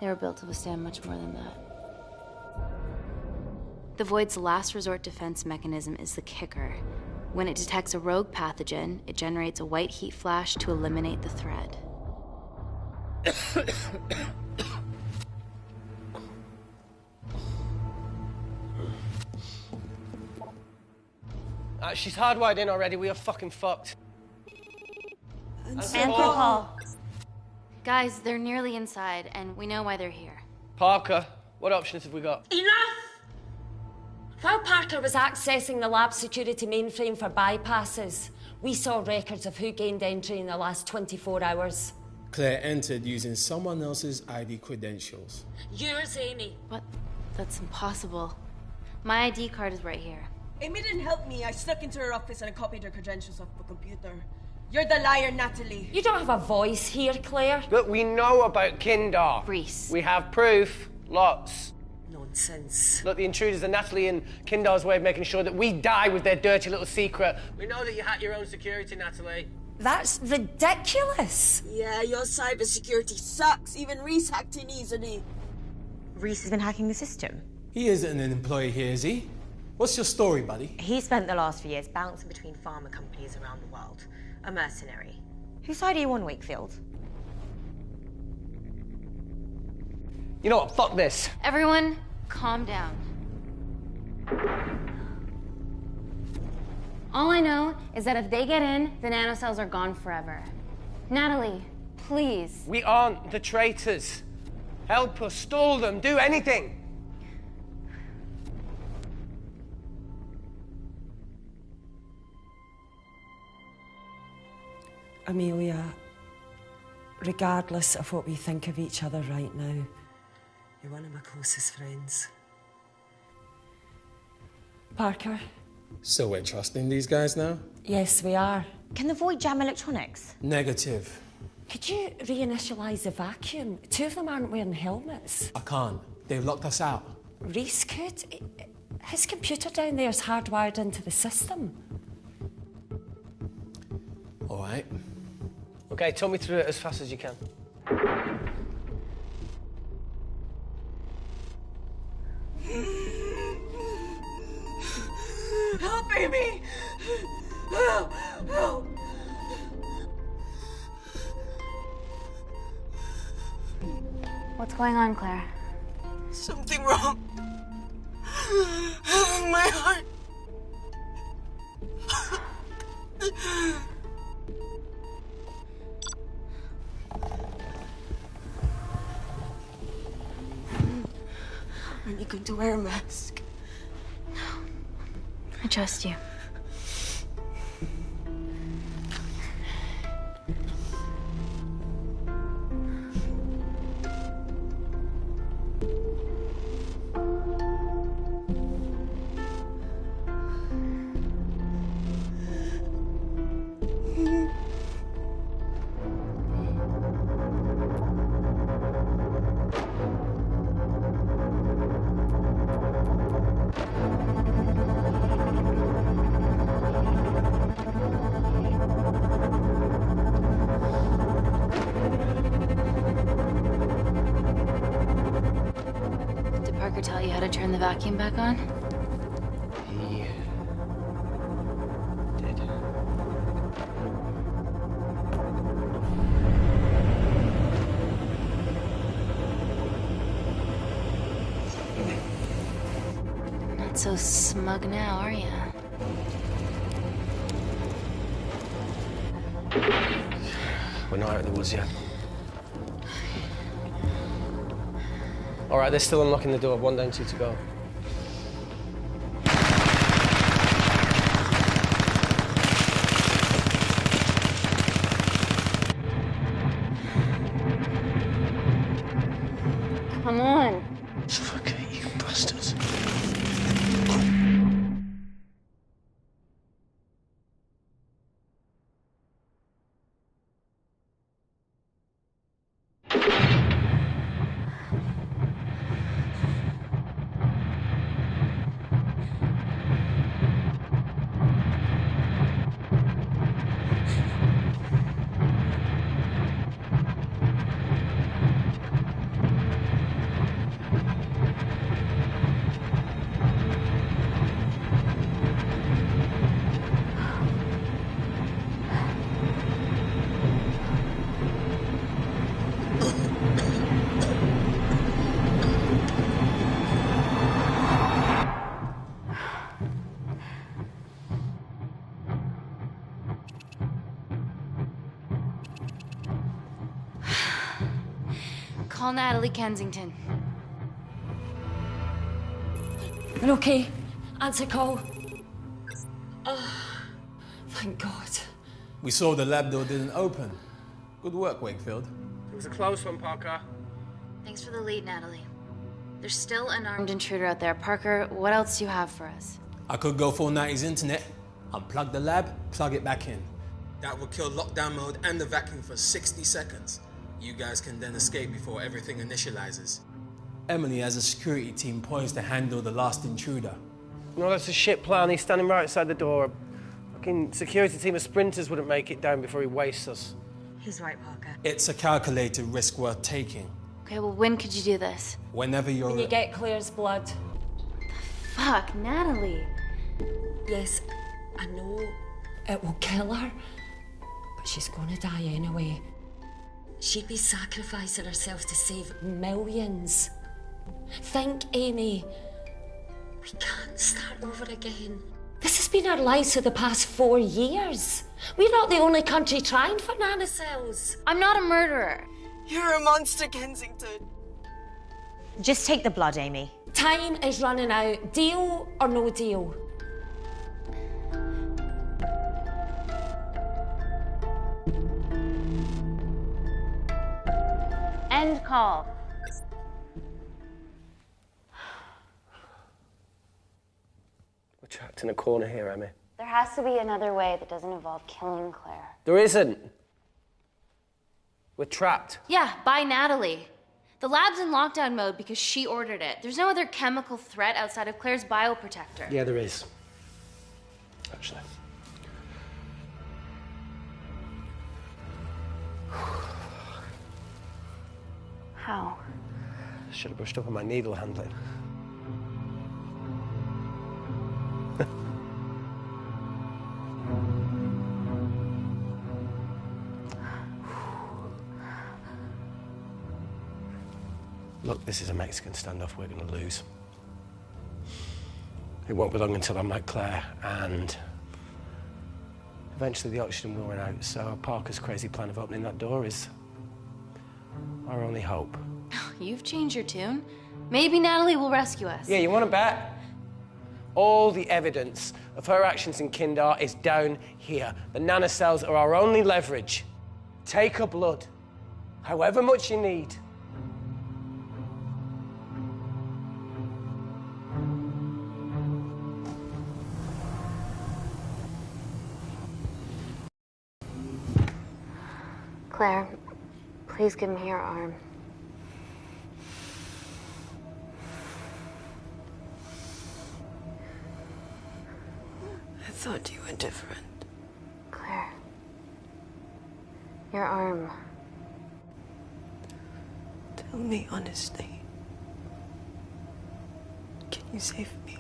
They were built to withstand much more than that. The Void's last resort defense mechanism is the kicker. When it detects a rogue pathogen, it generates a white heat flash to eliminate the threat. She's hardwired in already. We are fucking fucked. And Paul. Guys, they're nearly inside, and we know why they're here. Parker, what options have we got? Enough! While Parker was accessing the lab security mainframe for bypasses, we saw records of who gained entry in the last 24 hours. Claire entered using someone else's ID credentials. Yours, Amy. What? That's impossible. My ID card is right here. Amy didn't help me. I snuck into her office and I copied her credentials off the computer. You're the liar, Natalie. You don't have a voice here, Claire. Look, we know about Kindar. Reese. We have proof. Lots. Nonsense. Look, the intruders are Natalie and Kindar's way of making sure that we die with their dirty little secret. We know that you hack your own security, Natalie. That's ridiculous. Yeah, your cybersecurity sucks. Even Reese hacked in easily. Reese has been hacking the system. He isn't an employee here, is he? What's your story, buddy? He spent the last few years bouncing between pharma companies around the world. A mercenary. Whose side are you on, Wakefield? You know what? Fuck this. Everyone, calm down. All I know is that if they get in, the nanocells are gone forever. Natalie, please. We aren't the traitors. Help us, stall them, do anything. Amelia, regardless of what we think of each other right now, you're one of my closest friends. Parker? So we're trusting these guys now? Yes, we are. Can the Void jam electronics? Negative. Could you reinitialize the vacuum? Two of them aren't wearing helmets. I can't. They've locked us out. Reese could. His computer down there's hardwired into the system. All right. Okay, talk me through it as fast as you can. Help, Amy! Help! Help! What's going on, Claire? Something wrong. My heart. Are you going to wear a mask? I trust you. how to turn the vacuum back on? He did. Not so smug now, are ya? We're not out of the woods yet. All right, they're still unlocking the door. 1 down, 2 to go. Come on. Suffocate, you bastards. Call Natalie Kensington. You're okay? Answer call. Oh, thank God. We saw the lab door didn't open. Good work, Wakefield. It was a close one, Parker. Thanks for the lead, Natalie. There's still an armed intruder out there. Parker, what else do you have for us? I could go full 90s internet, unplug the lab, plug it back in. That would kill lockdown mode and the vacuum for 60 seconds. You guys can then escape before everything initializes. Emily has a security team poised to handle the last intruder. No, that's a shit plan. He's standing right outside the door. A fucking security team of sprinters wouldn't make it down before he wastes us. He's right, Parker. It's a calculated risk worth taking. Okay, well, when could you do this? Whenever you're... When you get Claire's blood. Fuck, Natalie. Yes, I know it will kill her, but she's gonna die anyway. She'd be sacrificing herself to save millions. Think, Amy. We can't start over again. This has been our lives for the past 4 years. We're not the only country trying for nanocells. I'm not a murderer. You're a monster, Kensington. Just take the blood, Amy. Time is running out. Deal or no deal? End call. We're trapped in a corner here, Emmy. There has to be another way that doesn't involve killing Claire. There isn't. We're trapped. Yeah, by Natalie. The lab's in lockdown mode because she ordered it. There's no other chemical threat outside of Claire's bioprotector. Yeah, there is. Actually. How? Should have brushed up on my needle handling. Look, this is a Mexican standoff we're going to lose. It won't be long until I'm like Claire, and eventually the oxygen will run out, so Parker's crazy plan of opening that door is our only hope. You've changed your tune. Maybe Natalie will rescue us. Yeah, you want to bet? All the evidence of her actions in Kindar is down here. The nanocells are our only leverage. Take her blood, however much you need. Claire, please give me your arm. I thought you were different. Claire. Your arm. Tell me honestly. You saved me.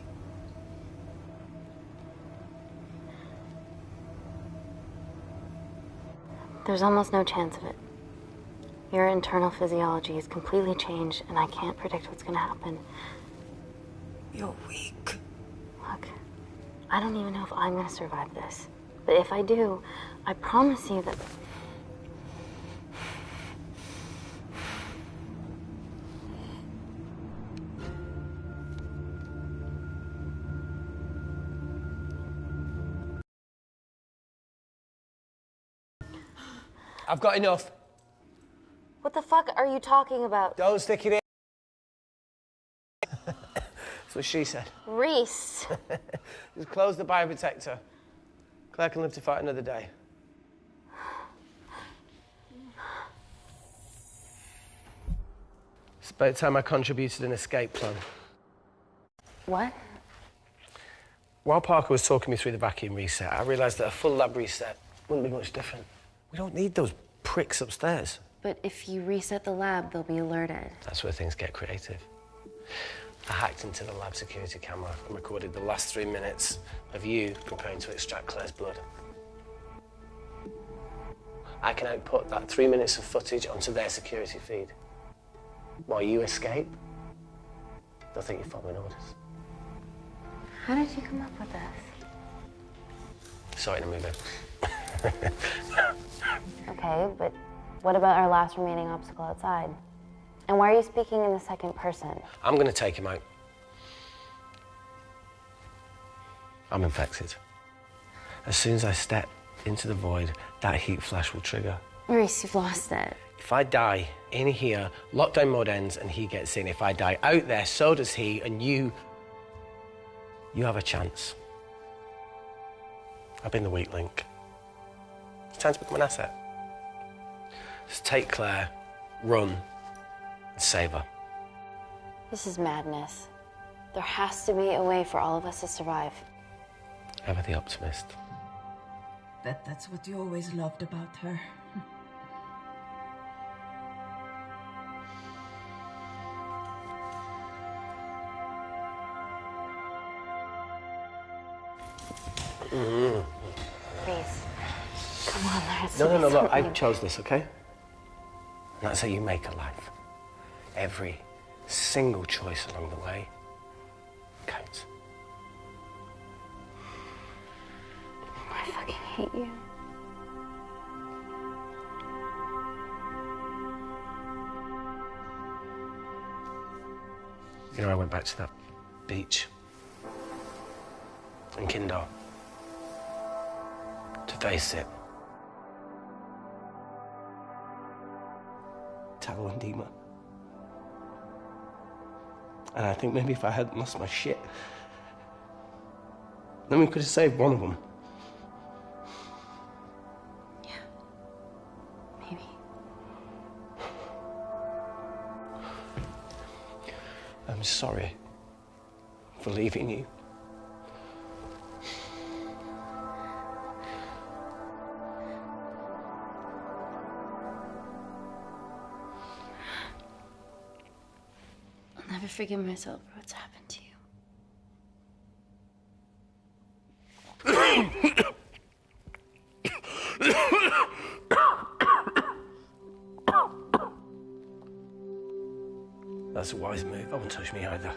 There's almost no chance of it. Your internal physiology is completely changed, and I can't predict what's gonna happen. You're weak. Look, I don't even know if I'm gonna survive this. But if I do, I promise you that... I've got enough. What the fuck are you talking about? Don't stick it in. That's what she said. Reese. Just close the bioprotector. Claire can live to fight another day. It's about time I contributed an escape plan. What? While Parker was talking me through the vacuum reset, I realised that a full lab reset wouldn't be much different. We don't need those pricks upstairs. But if you reset the lab, they'll be alerted. That's where things get creative. I hacked into the lab security camera and recorded the last 3 minutes of you preparing to extract Claire's blood. I can output that 3 minutes of footage onto their security feed. While you escape, they'll think you're following orders. How did you come up with this? Saw it in a movie. Okay, but what about our last remaining obstacle outside? And why are you speaking in the second person? I'm going to take him out. I'm infected. As soon as I step into the void, that heat flash will trigger. Maurice, you've lost it. If I die in here, lockdown mode ends and he gets in. If I die out there, so does he, and you have a chance. I've been the weak link. It's time to become an asset. Just take Claire, run, and save her. This is madness. There has to be a way for all of us to survive. Ever the optimist. That's what you always loved about her. Please. Come on, there has to No, be look, I something. chose this, okay? And that's how you make a life. Every single choice along the way counts. I fucking hate you. You know, I went back to that beach in Kindar to face it. Tao and Dima. And I think maybe if I hadn't lost my shit, then we could have saved one of them. Yeah. Maybe. I'm sorry for leaving you. I'll never forgive myself for what's happened to you. That's a wise move. I won't touch me either.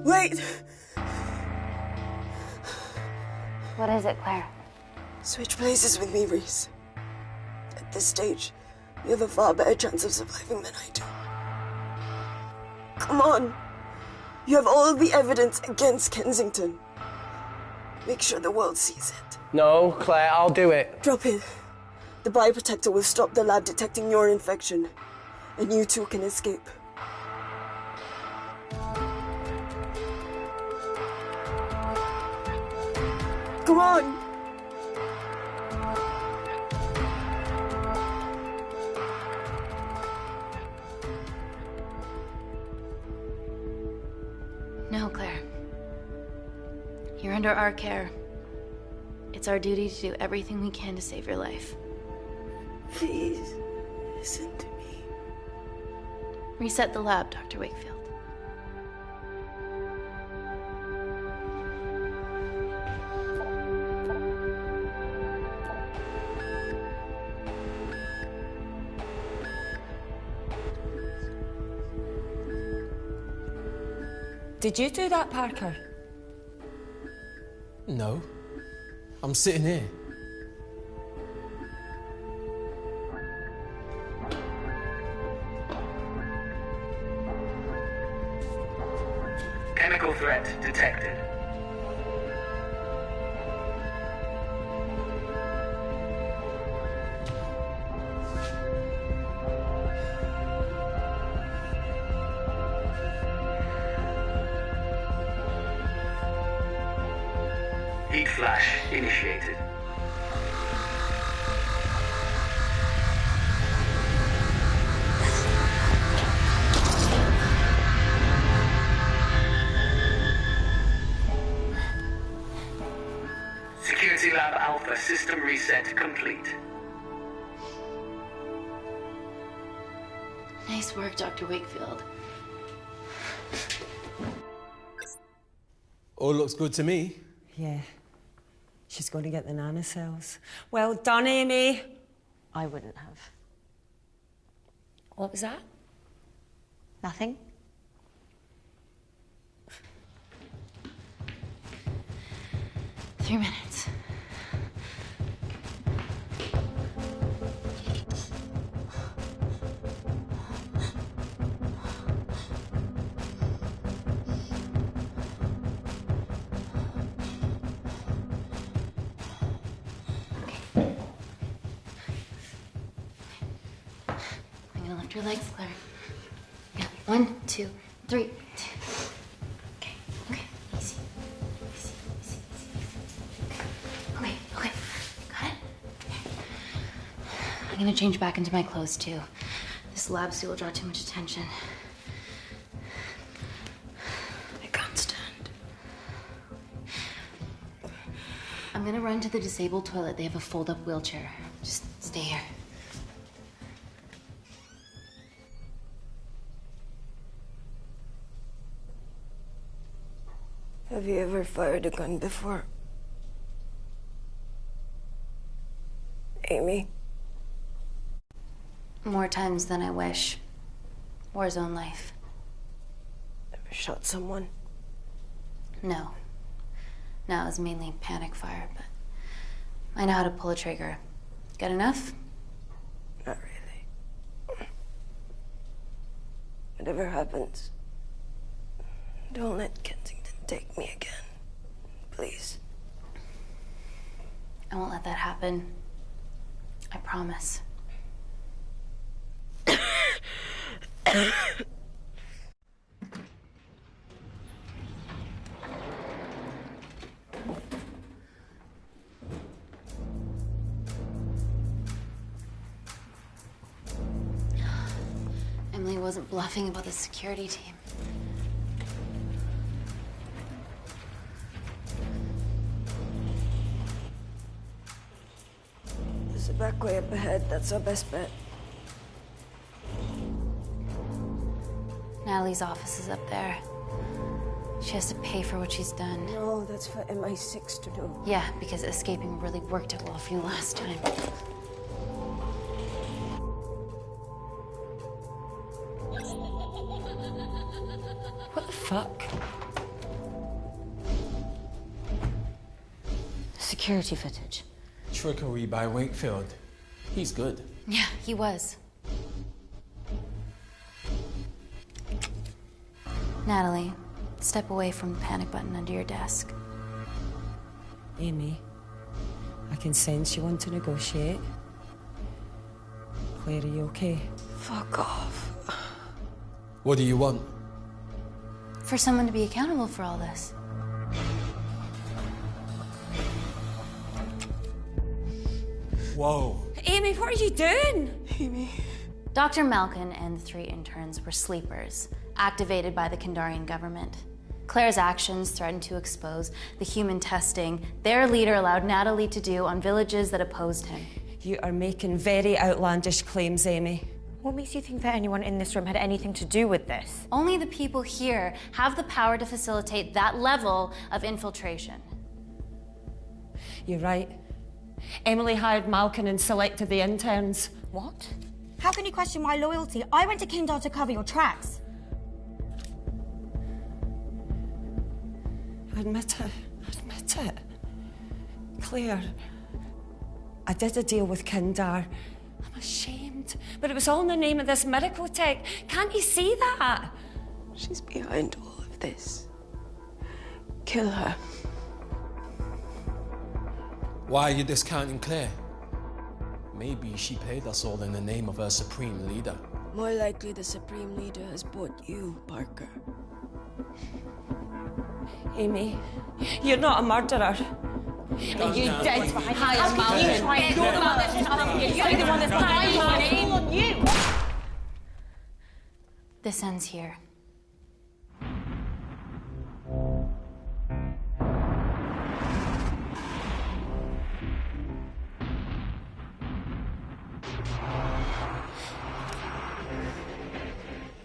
Wait! What is it, Claire? Switch places with me, Reese. At this stage, you have a far better chance of surviving than I do. Come on. You have all the evidence against Kensington. Make sure the world sees it. No, Claire, I'll do it. Drop it. The bioprotector will stop the lab detecting your infection, and you two can escape. Come on! No, Claire. You're under our care. It's our duty to do everything we can to save your life. Please, listen to me. Reset the lab, Dr. Wakefield. Did you do that, Parker? No. I'm sitting here. Chemical threat detected. Heat flash initiated. Security Lab Alpha system reset complete. Nice work, Dr. Wakefield. All looks good to me. Yeah. She's going to get the nanocells. Well done, Amy. I wouldn't have. What was that? Nothing? 3 minutes. I'm gonna lift your legs, Claire. Yeah, 1, 2, 3. Okay, okay, easy. Easy. Okay, got it? I'm gonna change back into my clothes too. This lab suit will draw too much attention. I can't stand. I'm gonna run to the disabled toilet. They have a fold-up wheelchair. Just stay here. Have you ever fired a gun before? Amy? More times than I wish. Warzone life. Ever shot someone? No. No, it was mainly panic fire, but I know how to pull a trigger. Good enough? Not really. Whatever happens, don't let Kensington take me again. Please. I won't let that happen. I promise. Emily wasn't bluffing about the security team. There's a back way up ahead. That's our best bet. Natalie's office is up there. She has to pay for what she's done. No, that's for MI6 to do. Yeah, because escaping really worked out well for you last time. What the fuck? Security footage. Trickery by Wakefield. He's good. Yeah, he was. Natalie, step away from the panic button under your desk. Amy, I can sense you want to negotiate. Claire, are you okay? Fuck off. What do you want? For someone to be accountable for all this. Whoa. Amy, what are you doing? Amy. Dr. Malkin and the 3 interns were sleepers, activated by the Kandarian government. Claire's actions threatened to expose the human testing their leader allowed Natalie to do on villages that opposed him. You are making very outlandish claims, Amy. What makes you think that anyone in this room had anything to do with this? Only the people here have the power to facilitate that level of infiltration. You're right. Emily hired Malkin and selected the interns. What? How can you question my loyalty? I went to Kindar to cover your tracks. Admit it. Admit it. Claire, I did a deal with Kindar. I'm ashamed, but it was all in the name of this miracle tech. Can't you see that? She's behind all of this. Kill her. Why are you discounting Claire? Maybe she paid us all in the name of her supreme leader. More likely the Supreme Leader has bought you, Parker. Amy, you're not a murderer. You did hire Malkin. You're the one that's lying on you. This ends here.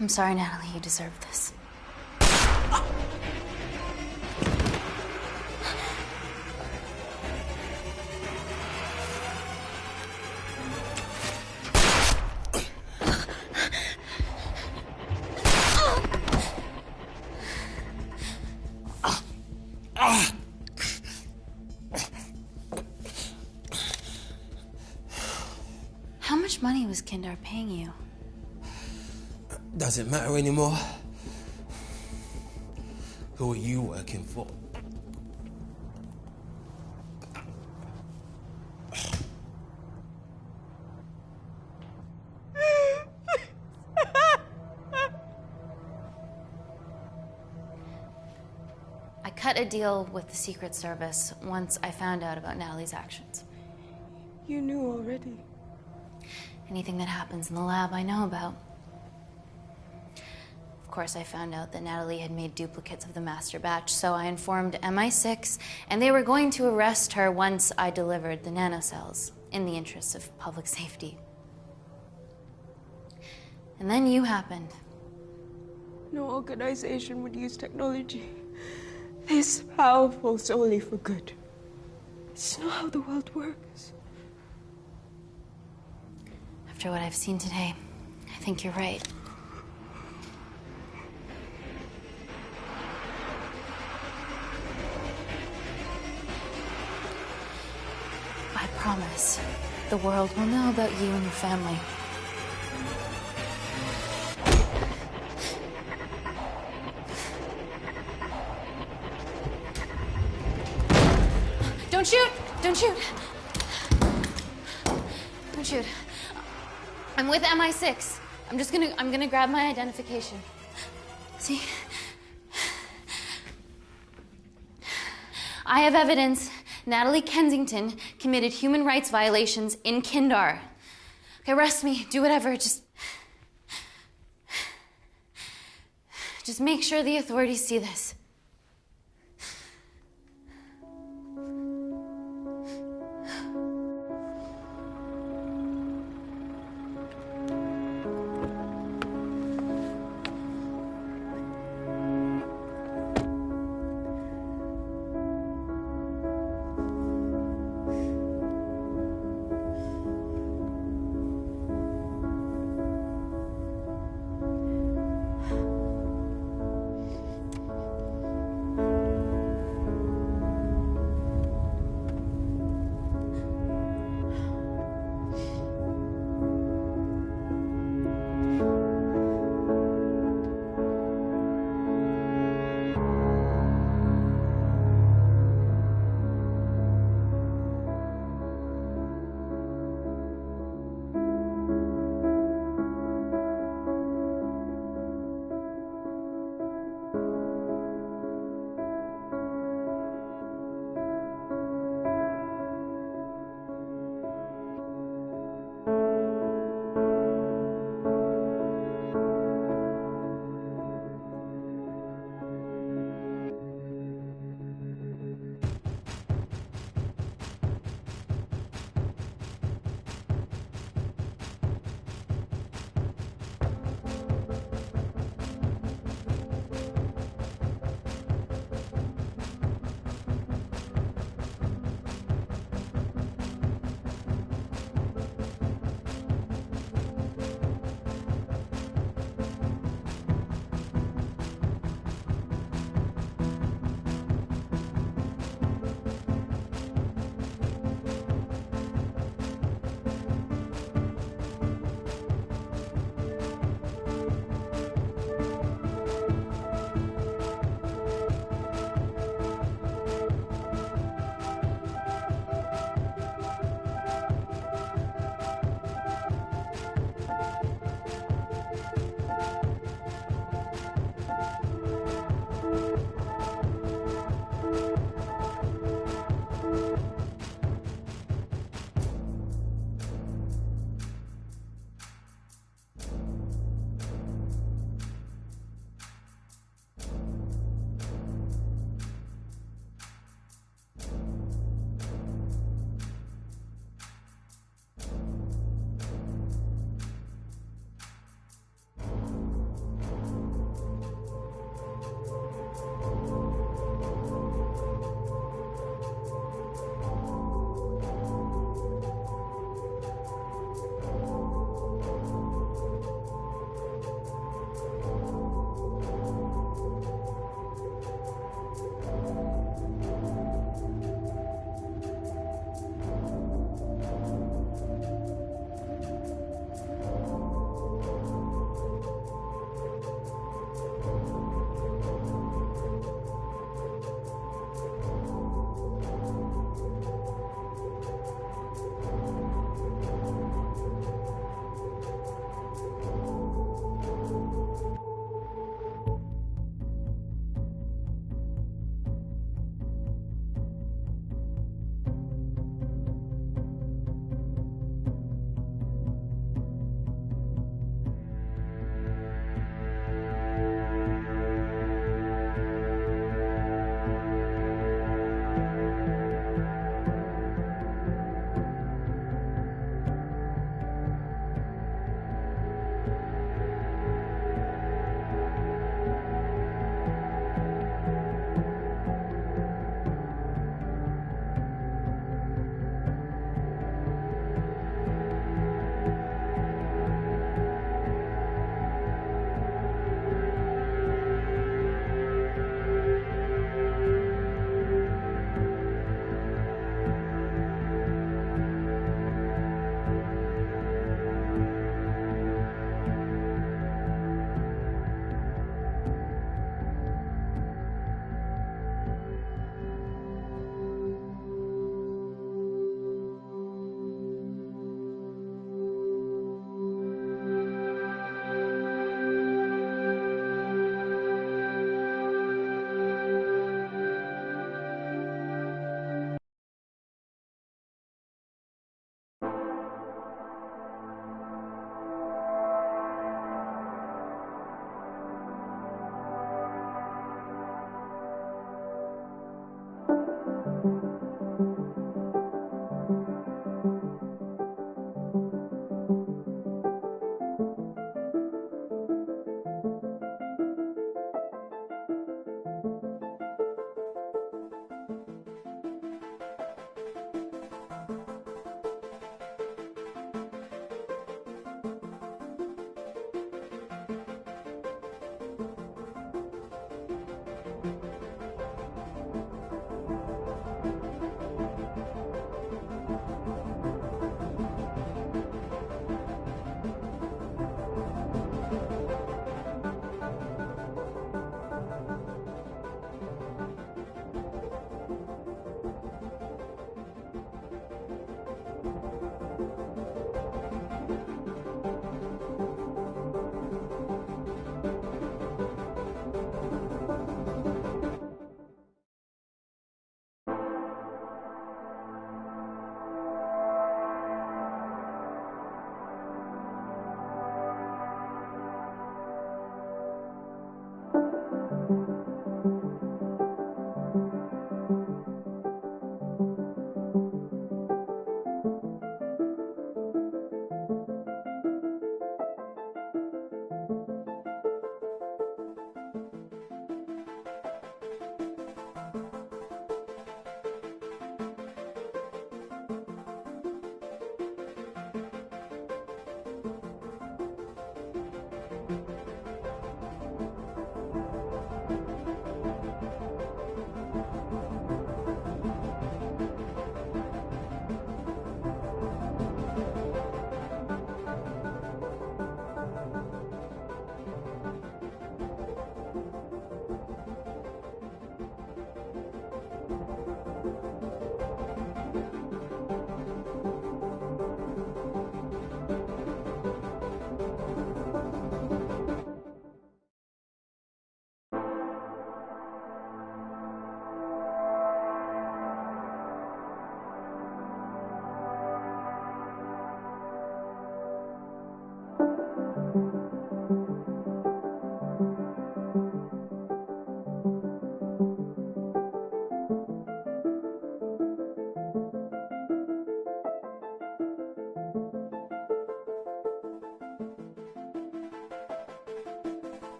I'm sorry, Natalie, you deserve this. How much money was Kindar paying you? Does it matter anymore? Who are you working for? I cut a deal with the Secret Service once I found out about Natalie's actions. You knew already. Anything that happens in the lab, I know about. Of course, I found out that Natalie had made duplicates of the master batch, so I informed MI6, and they were going to arrest her once I delivered the nanocells, in the interests of public safety. And then you happened. No organization would use technology this powerful solely for good. It's not how the world works. After what I've seen today, I think you're right. I promise, the world will know about you and your family. Don't shoot! Don't shoot! Don't shoot. I'm with MI6. I'm gonna grab my identification. See? I have evidence Natalie Kensington committed human rights violations in Kindar. Okay, arrest me, do whatever, just make sure the authorities see this.